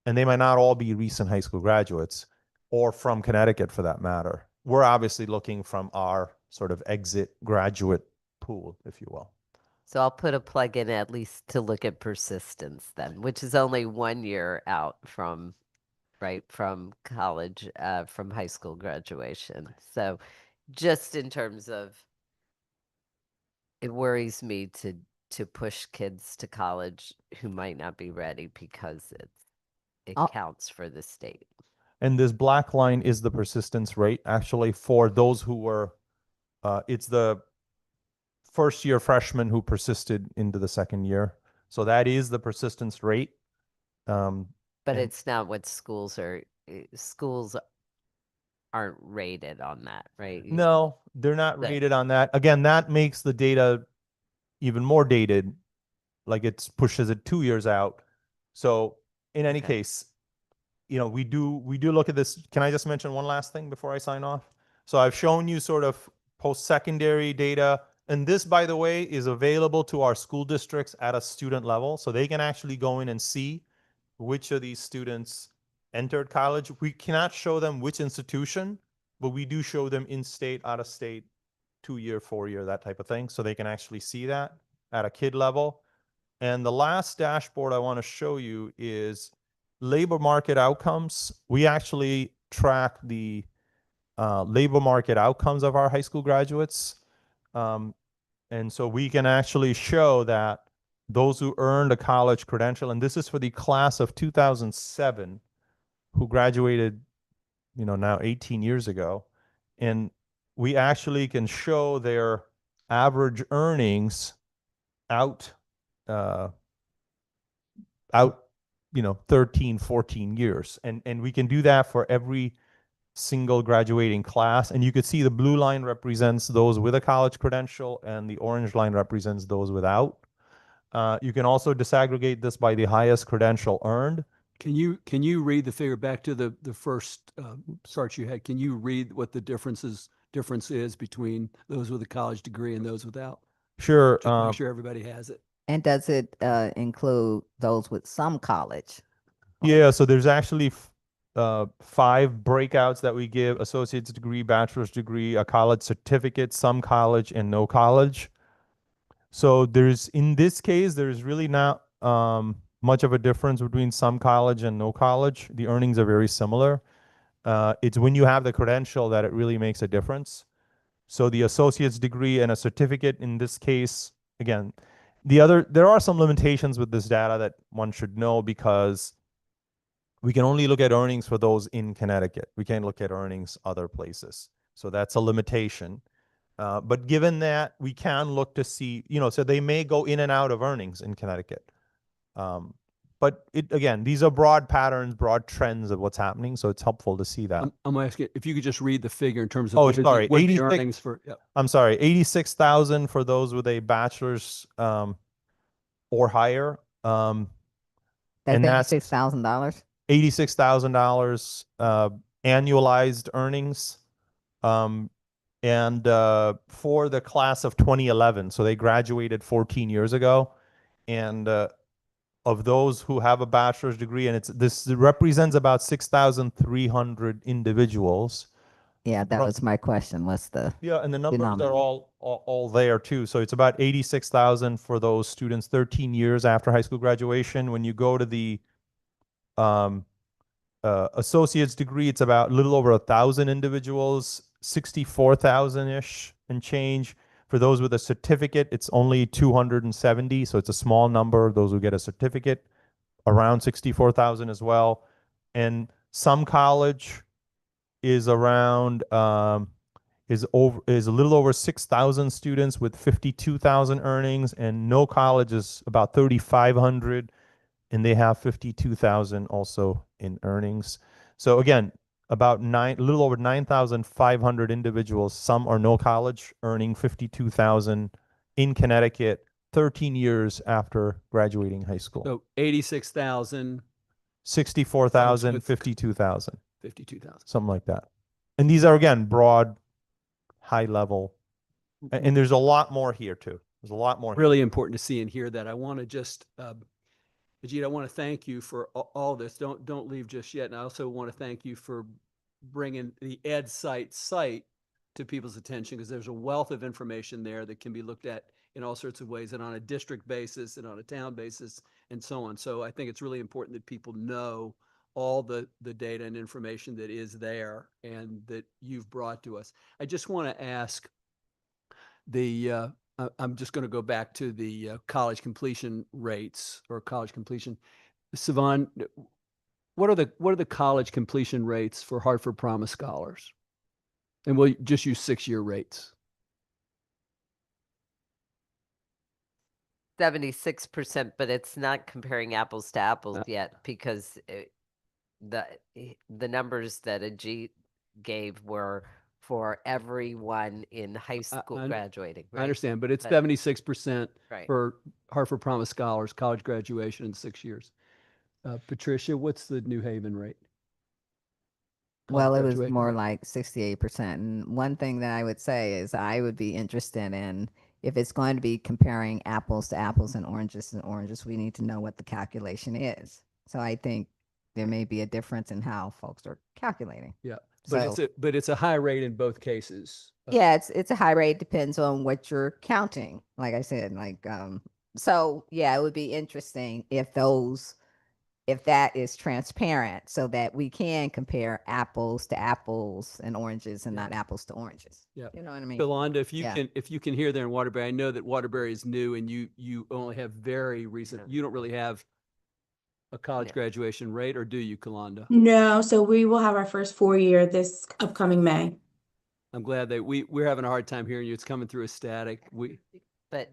and they might not all be recent high school graduates or from Connecticut for that matter. We're obviously looking from our sort of exit graduate pool, if you will. So I'll put a plug in at least to look at persistence then, which is only 1 year out from college, from high school graduation. So just in terms of, it worries me to push kids to college who might not be ready because it counts for the state. And this black line is the persistence rate actually for those who were, it's the first year freshmen who persisted into the second year. So that is the persistence rate. But it's not what schools aren't rated on that, right? No, they're not rated on that. Again, that makes the data even more dated, like it pushes it 2 years out. So in any case, we do look at this. Can I just mention one last thing before I sign off? So I've shown you sort of post-secondary data. And this, by the way, is available to our school districts at a student level. So they can actually go in and see which of these students entered college. We cannot show them which institution, but we do show them in-state, out-of-state, 2-year, 4-year, that type of thing. So they can actually see that at a kid level. And the last dashboard I want to show you is labor market outcomes. We actually track the labor market outcomes of our high school graduates. And so we can actually show that those who earned a college credential, and this is for the class of 2007, who graduated, now 18 years ago, and we actually can show their average earnings out 13, 14 years. And we can do that for every single graduating class. And you could see the blue line represents those with a college credential and the orange line represents those without. You can also disaggregate this by the highest credential earned. Can you read the figure back to the first chart you had? Can you read what the difference is between those with a college degree and those without? Sure. Just to make sure everybody has it. And does it include those with some college? Yeah, so there's actually 5 breakouts that we give: associate's degree, bachelor's degree, a college certificate, some college, and no college. So in this case, there's really not much of a difference between some college and no college. The earnings are very similar. It's when you have the credential that it really makes a difference. So the associate's degree and a certificate in this case, again, there are some limitations with this data that one should know, because we can only look at earnings for those in Connecticut. We can't look at earnings other places. So that's a limitation. But given that, we can look to see, so they may go in and out of earnings in Connecticut. But again, these are broad patterns, broad trends of what's happening. So it's helpful to see that. I'm asking if you could just read the figure in terms of what is the earnings for. Yep. I'm sorry, 86,000 for those with a bachelor's or higher. And that's $6,000. $86,000 annualized earnings. And for the class of 2011, so they graduated 14 years ago, and of those who have a bachelor's degree, and this represents about 6,300 individuals. Yeah, that was my question. What's the Yeah, and the numbers are denominator? all there too. So it's about 86,000 for those students 13 years after high school graduation. When you go to the associate's degree, it's about a little over 1,000 individuals, 64,000-ish and change. For those with a certificate, it's only 270, so it's a small number. Those who get a certificate, around 64,000 as well. And some college is around is a little over 6,000 students with 52,000 earnings, and no college is about 3,500, and they have 52,000 also in earnings. So again, about a little over 9,500 individuals, some are no college, earning 52,000 in Connecticut 13 years after graduating high school. So 86,000, 64,000, 52,000, 52,000. something like that. And these are, again, broad, high level. And there's a lot more here too. There's a lot more. Really important to see and hear that. I want to just, Ajit, I want to thank you for all this. Don't leave just yet. And I also want to thank you for bringing the EdSite site to people's attention, because there's a wealth of information there that can be looked at in all sorts of ways, and on a district basis and on a town basis and so on. So I think it's really important that people know all the data and information that is there and that you've brought to us. I just want to ask I'm just going to go back to the college completion rates or college completion. Sivan, what are the college completion rates for Hartford Promise scholars? And we'll just use 6-year rates. 76%, but it's not comparing apples to apples yet, because the numbers that Ajit gave were for everyone in high school graduating. Right? I understand, but it's 76% right. for Hartford Promise scholars, college graduation in 6 years. Patricia, what's the New Haven rate? Well, it was more like 68%. And one thing that I would say is I would be interested in, if it's going to be comparing apples to apples and oranges, we need to know what the calculation is. So I think there may be a difference in how folks are calculating. Yeah, but it's a high rate in both cases. Yeah, it's a high rate. Depends on what you're counting. Like I said, so yeah, it would be interesting if that is transparent, so that we can compare apples to apples and oranges and not apples to oranges. Yeah. You know what I mean? Yolanda, if you can hear there in Waterbury, I know that Waterbury is new and you only have very recent, you don't really have a college graduation rate, or do you, Kalanda? No, so we will have our first 4-year this upcoming May. I'm glad that we're having a hard time hearing you. It's coming through as static. But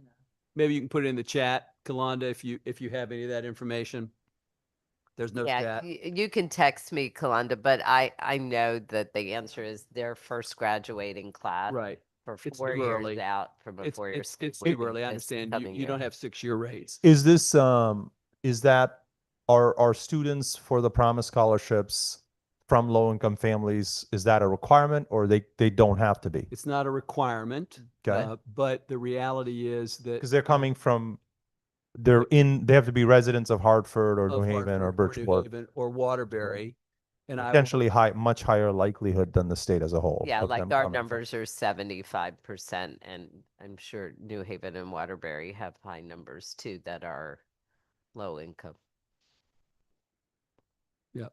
maybe you can put it in the chat, Kalanda, if you have any of that information. There's no chat. You can text me, Kalanda, but I know that the answer is their first graduating class. Right. For 4 years out from a 4-year school. It's too early. I understand. You don't have 6-year rates. Is this is that are students for the Promise scholarships from low-income families, is that a requirement, or they don't have to be? It's not a requirement. Okay. But the reality is that because they're coming from, they have to be residents of Hartford or New Haven or Bridgeport or Waterbury, and potentially much higher likelihood than the state as a whole. Yeah, like our numbers are 75%, and I'm sure New Haven and Waterbury have high numbers too that are low income. Yeah.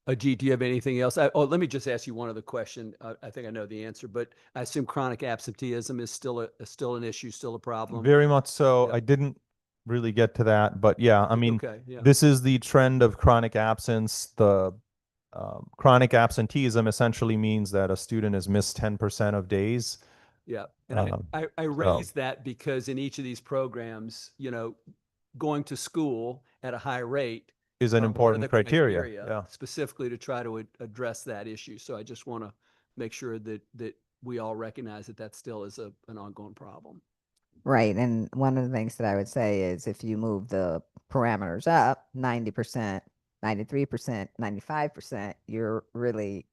Ajit, do you have anything else? Let me just ask you one other question. I think I know the answer, but I assume chronic absenteeism is still an issue, still a problem. Very much so. Yeah. I didn't really get to that, but yeah, I mean, this is the trend of chronic absence. The chronic absenteeism essentially means that a student has missed 10% of days. Yeah, and I raised that because in each of these programs, going to school at a high rate is an important criteria, specifically to try to address that issue. So I just want to make sure that we all recognize that still is an ongoing problem. Right. And one of the things that I would say is if you move the parameters up 90%, 93%, 95%, you're really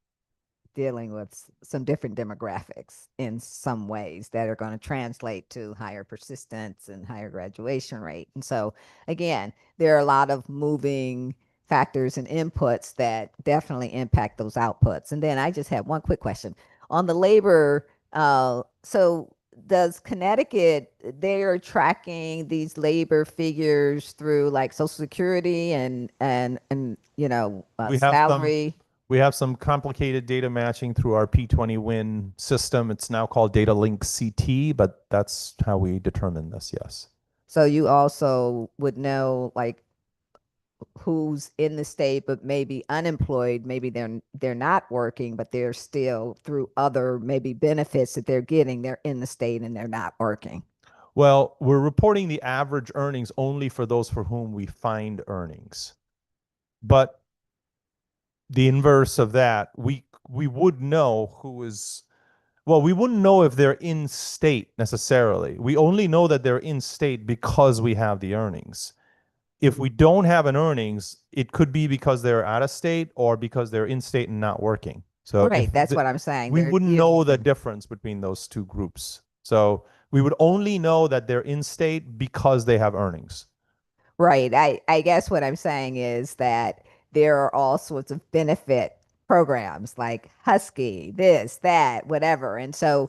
dealing with some different demographics in some ways that are going to translate to higher persistence and higher graduation rate. And so again, there are a lot of moving factors and inputs that definitely impact those outputs. And then I just have one quick question on the labor. So does Connecticut, they are tracking these labor figures through like Social Security and you know, We have some- salary? We have some complicated data matching through our P20Win system. It's now called Data Link CT, but that's how we determine this, yes. So you also would know like who's in the state but maybe unemployed, maybe they're not working, but they're still through other maybe benefits that they're getting, they're in the state and they're not working. Well, we're reporting the average earnings only for those for whom we find earnings. But the inverse of that, we would know who is, well, we wouldn't know if they're in state necessarily. We only know that they're in state because we have the earnings. If we don't have an earnings, it could be because they're out of state or because they're in state and not working. So Right, if that's what I'm saying. we They're wouldn't giving- know the difference between those two groups. So we would only know that they're in state because they have earnings. Right. I guess what I'm saying is that there are all sorts of benefit programs like Husky, this, that, whatever. And so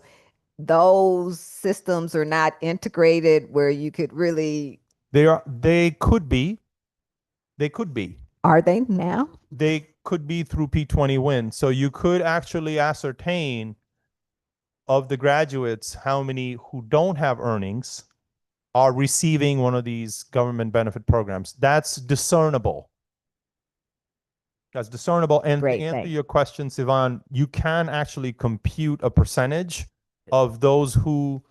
those systems are not integrated where you could really, They could be. They could be. are they now? They could be through P20Win. So you could actually ascertain of the graduates how many who don't have earnings are receiving one of these government benefit programs. That's discernible. That's discernible. And Great, to answer thanks. your question, Sivan, you can actually compute a percentage of those who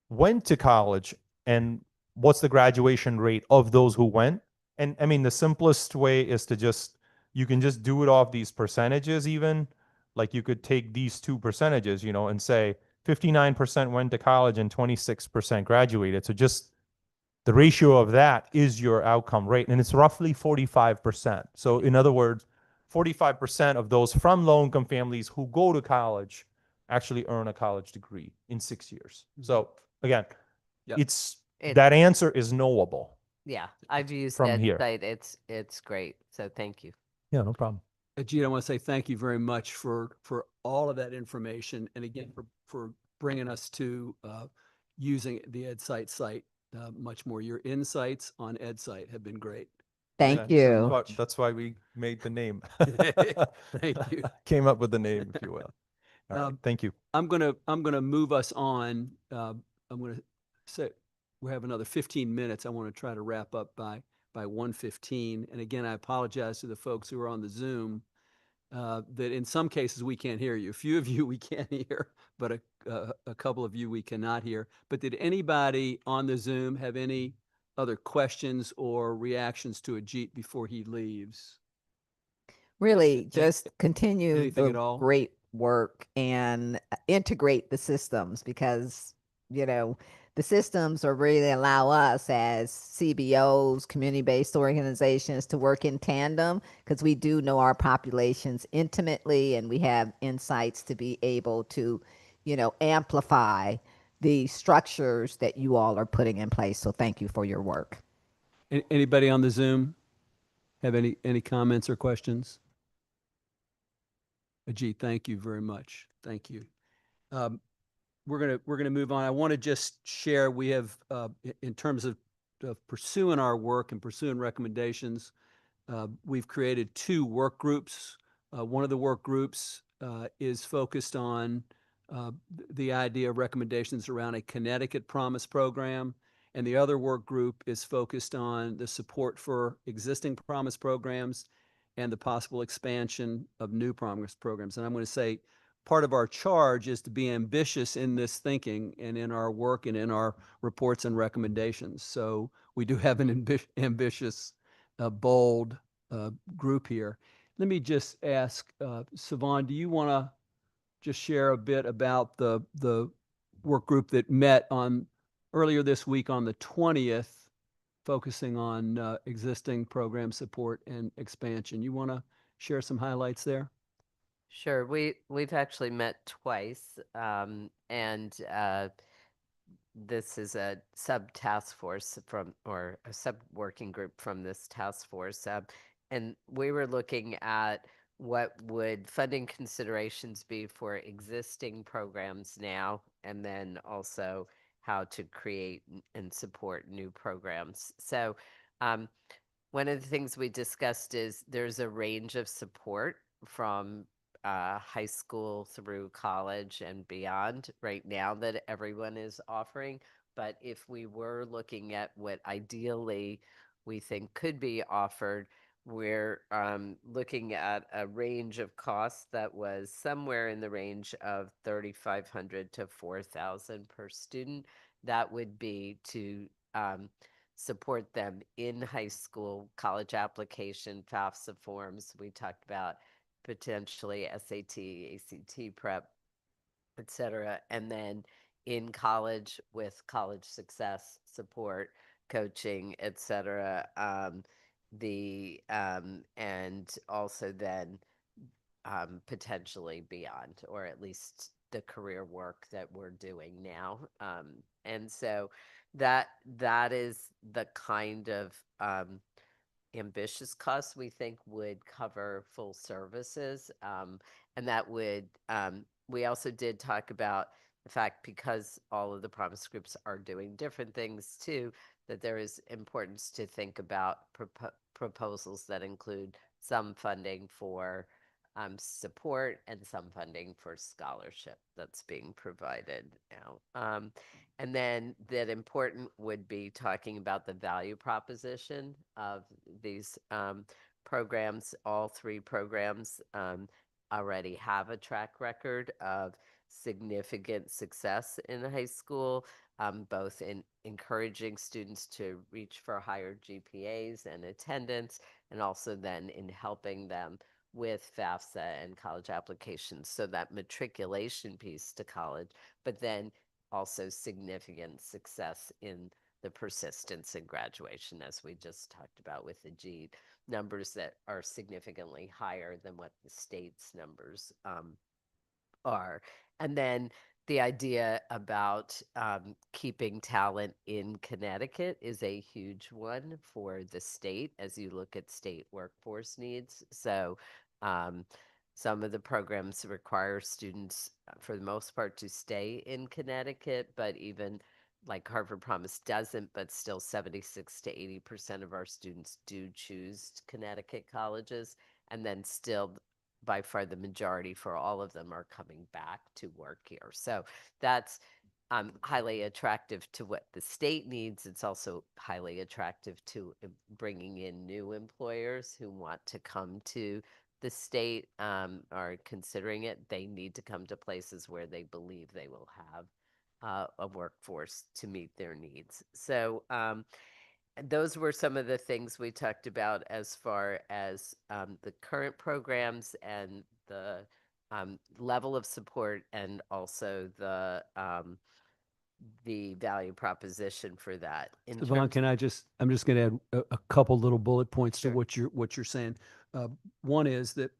went to college and what's the graduation rate of those who went. And I mean, the simplest way is to just, you can just do it off these percentages even. Like you could take these two percentages, you know, and say 59% went to college and 26% graduated. So just the ratio of that is your outcome rate. And it's roughly 45%. So in other words, 45% of those from low-income families who go to college actually earn a college degree in 6 years. So again, Yep. that answer is knowable. Yeah, I've used From that here. site. It's great. So thank you. Yeah, no problem. Ajit, I want to say thank you very much for all of that information, and again for bringing us to using the EdSite site much more. Your insights on EdSite have been great. Thank you so you. much. That's why we made the name. Thank you. Came up with the name, if you will. All right, Um, thank you. I'm gonna move us on. I'm gonna say we have another 15 minutes. I want to try to wrap up by 1:15. And again, I apologize to the folks who are on the Zoom that in some cases we can't hear you. A few of you we can hear, but a couple of you we cannot hear. But did anybody on the Zoom have any other questions or reactions to Ajit before he leaves? Really just continue anything at the all? great work and integrate the systems because, you know, the systems are really allow us as CBOs, community-based organizations to work in tandem because we do know our populations intimately and we have insights to be able to, you know, amplify the structures that you all are putting in place. So thank you for your work. Anybody on the Zoom have any comments or questions? Ajit, thank you very much. Thank you. We're gonna move on. I want to just share, we have in terms of pursuing our work and pursuing recommendations, we've created 2 work groups. One of the work groups is focused on the idea of recommendations around a Connecticut Promise program, and the other work group is focused on the support for existing Promise programs and the possible expansion of new Promise programs. And I'm going to say part of our charge is to be ambitious in this thinking and in our work and in our reports and recommendations. So we do have an ambitious, bold group here. Let me just ask, Sivan, do you want to just share a bit about the work group that met on earlier this week on the 20th, focusing on existing program support and expansion? You want to share some highlights there? Sure. We've actually met twice, and this is a sub task force from, or a sub working group from this task force, and we were looking at what would funding considerations be for existing programs now, and then also how to create and support new programs. So, um, one of the things we discussed is there's a range of support from high school through college and beyond right now that everyone is offering. But if we were looking at what ideally we think could be offered, we're looking at a range of costs that was somewhere in the range of 3,500 to 4,000 per student. That would be to support them in high school, college application, FAFSA forms. We talked about potentially SAT, ACT prep, et cetera. And then in college with college success support, coaching, et cetera. And also then potentially beyond, or at least the career work that we're doing now. And so that is the kind of ambitious costs we think would cover full services. And that would, we also did talk about the fact, because all of the promise groups are doing different things too, that there is importance to think about proposals that include some funding for support and some funding for scholarship that's being provided now. And then that important would be talking about the value proposition of these programs. All three programs already have a track record of significant success in high school, both in encouraging students to reach for higher GPAs and attendance, and also then in helping them with FAFSA and college applications. So that matriculation piece to college, but then also significant success in the persistence and graduation, as we just talked about with the GED, numbers that are significantly higher than what the state's numbers are. And then the idea about keeping talent in Connecticut is a huge one for the state as you look at state workforce needs. So some of the programs require students, for the most part, to stay in Connecticut, but even like Harvard Promise doesn't, but still 76 to 80% of our students do choose Connecticut colleges. And then still, by far the majority for all of them are coming back to work here. So that's highly attractive to what the state needs. It's also highly attractive to bringing in new employers who want to come to the state, are considering it. They need to come to places where they believe they will have a workforce to meet their needs. So those were some of the things we talked about as far as the current programs and the level of support, and also the value proposition for that. Yvonne, I'm just going to add a couple little bullet points to Sure. what you're saying. One is that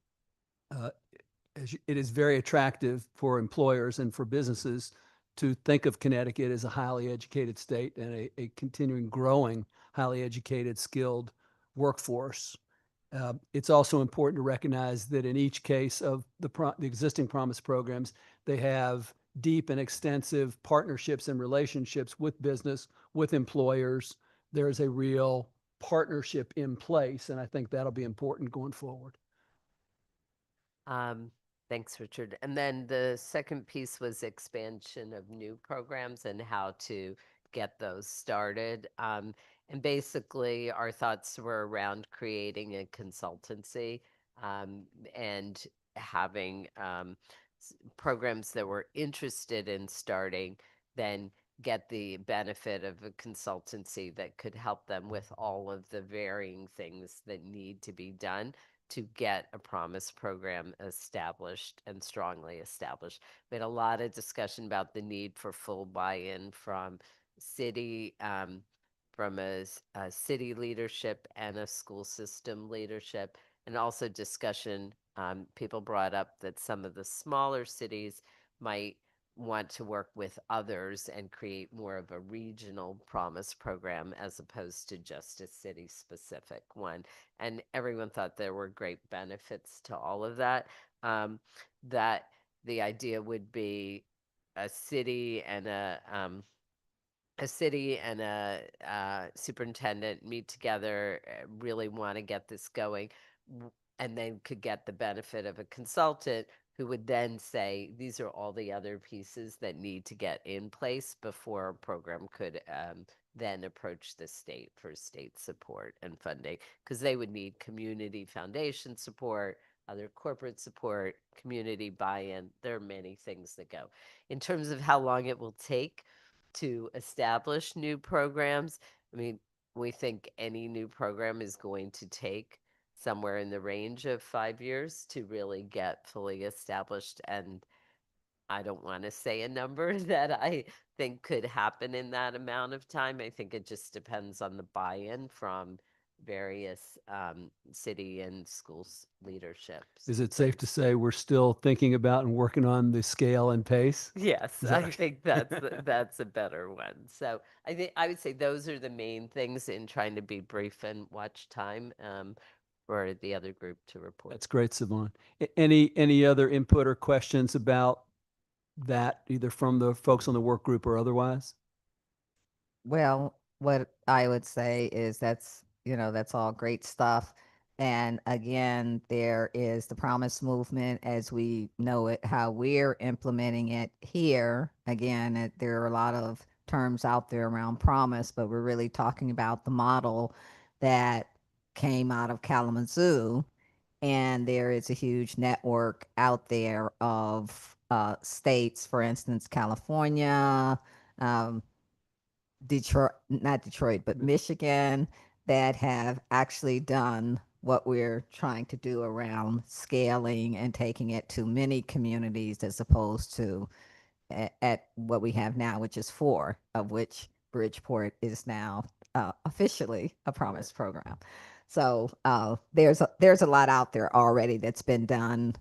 it is very attractive for employers and for businesses to think of Connecticut as a highly educated state and a continuing growing, highly educated, skilled workforce. It's also important to recognize that in each case of the existing Promise programs, they have deep and extensive partnerships and relationships with business, with employers. There's a real partnership in place, and I think that'll be important going forward. Thanks, Richard. And then the second piece was expansion of new programs and how to get those started. And basically, our thoughts were around creating a consultancy and having programs that were interested in starting, then get the benefit of a consultancy that could help them with all of the varying things that need to be done to get a Promise program established and strongly established. We had a lot of discussion about the need for full buy-in from city, from a city leadership and a school system leadership, and also discussion. People brought up that some of the smaller cities might want to work with others and create more of a regional promise program as opposed to just a city specific one. And everyone thought there were great benefits to all of that. That the idea would be a city and a superintendent meet together, really want to get this going, and then could get the benefit of a consultant who would then say, these are all the other pieces that need to get in place before a program could then approach the state for state support and funding, because they would need community foundation support, other corporate support, community buy-in. There are many things that go. In terms of how long it will take to establish new programs, I mean, we think any new program is going to take somewhere in the range of 5 years to really get fully established. And I don't want to say a number that I think could happen in that amount of time. I think it just depends on the buy-in from various city and schools leaderships. Is it safe to say we're still thinking about and working on the scale and pace? Yes, Is that I right? think that's a better one. So I think I would say those are the main things in trying to be brief and watch time for the other group to report. That's great, Savon. Any other input or questions about that, either from the folks on the work group or otherwise? Well, what I would say is that's all great stuff. And again, there is the promise movement as we know it, how we're implementing it here. Again, there are a lot of terms out there around promise, but we're really talking about the model that came out of Kalamazoo. And there is a huge network out there of states, for instance, California, not Detroit, but Michigan, that have actually done what we're trying to do around scaling and taking it to many communities as opposed to at what we have now, which is 4, of which Bridgeport is now officially a promise program. So there's a lot out there already that's been done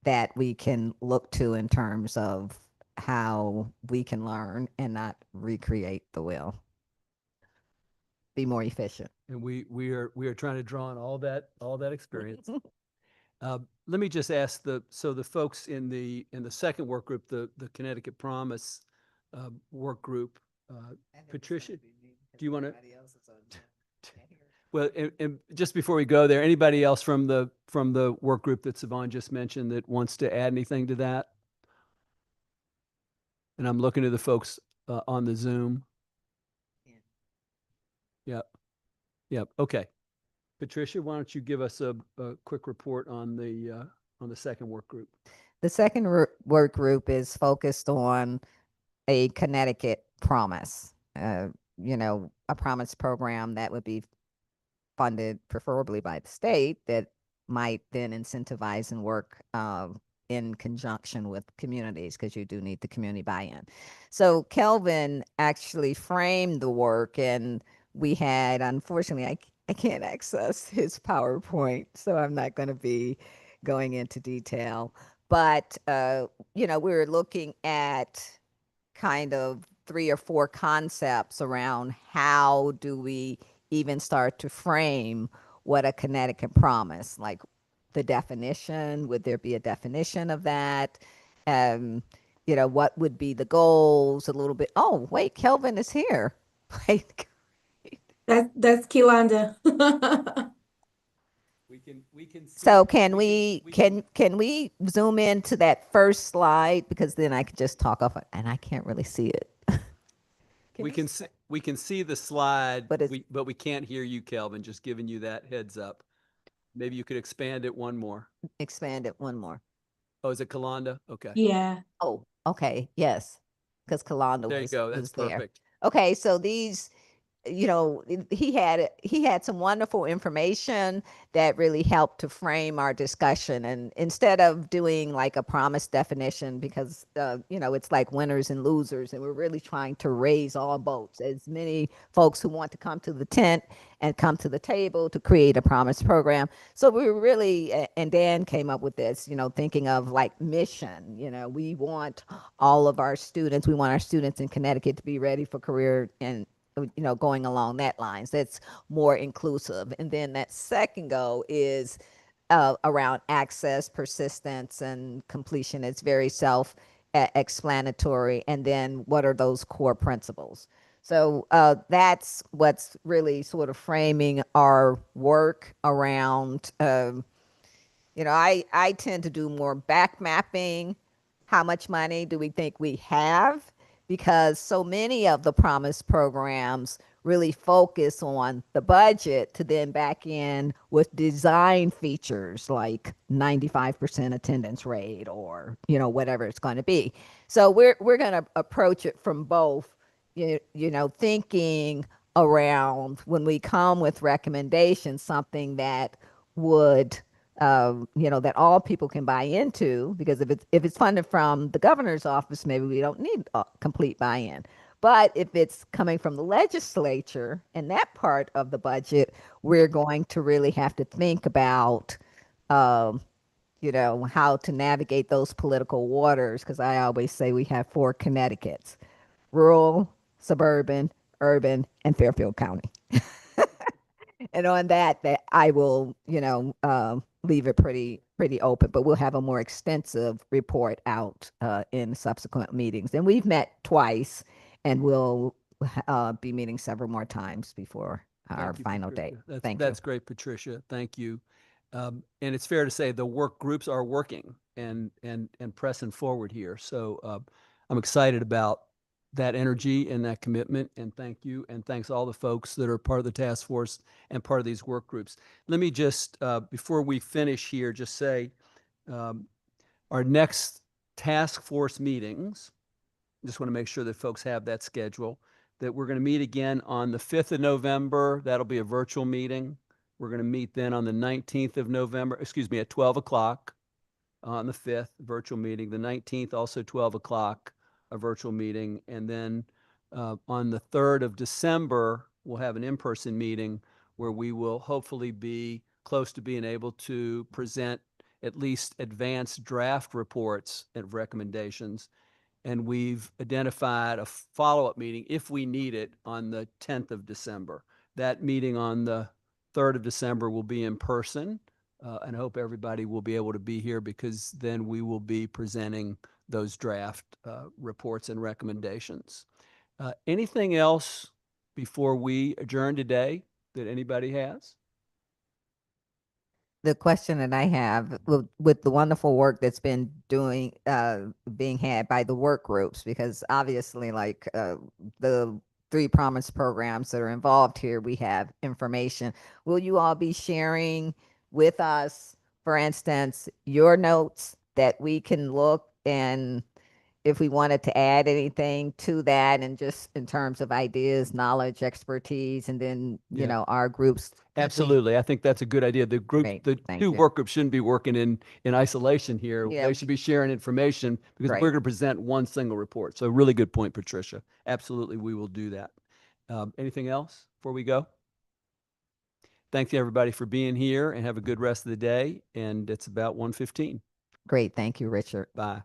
that we can look to in terms of how we can learn and not recreate the wheel. Be more efficient. And we are trying to draw on all that experience. Let me just ask the folks in the second work group, the Connecticut Promise work group, Patricia, do you want to? Well, and just before we go there, anybody else from the work group that Savon just mentioned that wants to add anything to that? And I'm looking to the folks on the Zoom. Yep. Yep. Okay. Patricia, why don't you give us a quick report on the second work group? The second work group is focused on a Connecticut promise, a promise program that would be funded preferably by the state that might then incentivize and work in conjunction with communities, because you do need the community buy-in. So Kelvin actually framed the work, and we had, unfortunately, I can't access his PowerPoint, so I'm not going to be going into detail. But, we were looking at kind of 3 or 4 concepts around how do we even start to frame what a Connecticut promise, like the definition, would there be a definition of that? What would be the goals a little bit? Oh, wait, Kelvin is here. That's Kilanda. We can see, so can we zoom into that first slide, because then I could just talk off it and I can't really see it. we can see the slide, But but we can't hear you, Kelvin. Just giving you that heads up. Maybe you could expand it one more. Expand it one more. Oh, is it Kalanda? Okay. Yeah. Oh, okay. Yes. Because Kalanda There you go. That's was there. perfect. Okay. So these he had some wonderful information that really helped to frame our discussion. And instead of doing like a promise definition, because it's like winners and losers, and we're really trying to raise all boats, as many folks who want to come to the tent and come to the table to create a promise program. So we were really, and Dan came up with this, thinking of like mission. We want all of our students, we want our students in Connecticut to be ready for career and going along that lines. That's more inclusive. And then that second goal is around access, persistence, and completion. It's very self-explanatory. And then what are those core principles? So that's what's really sort of framing our work around, I tend to do more back mapping. How much money do we think we have? Because so many of the promise programs really focus on the budget to then back in with design features like 95% attendance rate or whatever it's going to be. So we're going to approach it from both, thinking around when we come with recommendations, something that would that all people can buy into, because if it's funded from the governor's office, maybe we don't need complete buy-in. But if it's coming from the legislature and that part of the budget, we're going to really have to think about, how to navigate those political waters. Because I always say we have 4 Connecticut's: rural, suburban, urban, and Fairfield County. And on that I will, leave it pretty open, but we'll have a more extensive report out in subsequent meetings. And we've met twice, and we'll be meeting several more times before our Thank you, final Patricia. date. That's great, Patricia. Thank you. And it's fair to say the work groups are working and pressing forward here. So I'm excited about that energy and that commitment, and thank you, and thanks all the folks that are part of the task force and part of these work groups. Let me just, before we finish here, just say our next task force meetings, just want to make sure that folks have that schedule, that we're going to meet again on the 5th of November. That'll be a virtual meeting. We're going to meet then on the 19th of November, at 12 o'clock on the 5th, virtual meeting. The 19th, also 12 o'clock, a virtual meeting. And then on the 3rd of December, we'll have an in-person meeting where we will hopefully be close to being able to present at least advanced draft reports and recommendations. And we've identified a follow-up meeting, if we need it, on the 10th of December. That meeting on the 3rd of December will be in person, and I hope everybody will be able to be here, because then we will be presenting those draft reports and recommendations. Anything else before we adjourn today that anybody has? The question that I have with the wonderful work that's been being had by the work groups, because obviously like the 3 promise programs that are involved here, we have information. Will you all be sharing with us, for instance, your notes that we can look, and if we wanted to add anything to that, and just in terms of ideas, knowledge, expertise, and then, our groups. Absolutely. I think that's a good idea. The group, Great. the Thank 2 you. work groups shouldn't be working in isolation here. Yeah. They should be sharing information, because Right. we're going to present one single report. So really good point, Patricia. Absolutely, we will do that. Anything else before we go? Thank you, everybody, for being here, and have a good rest of the day. And it's about 1:15. Great. Thank you, Richard. Bye.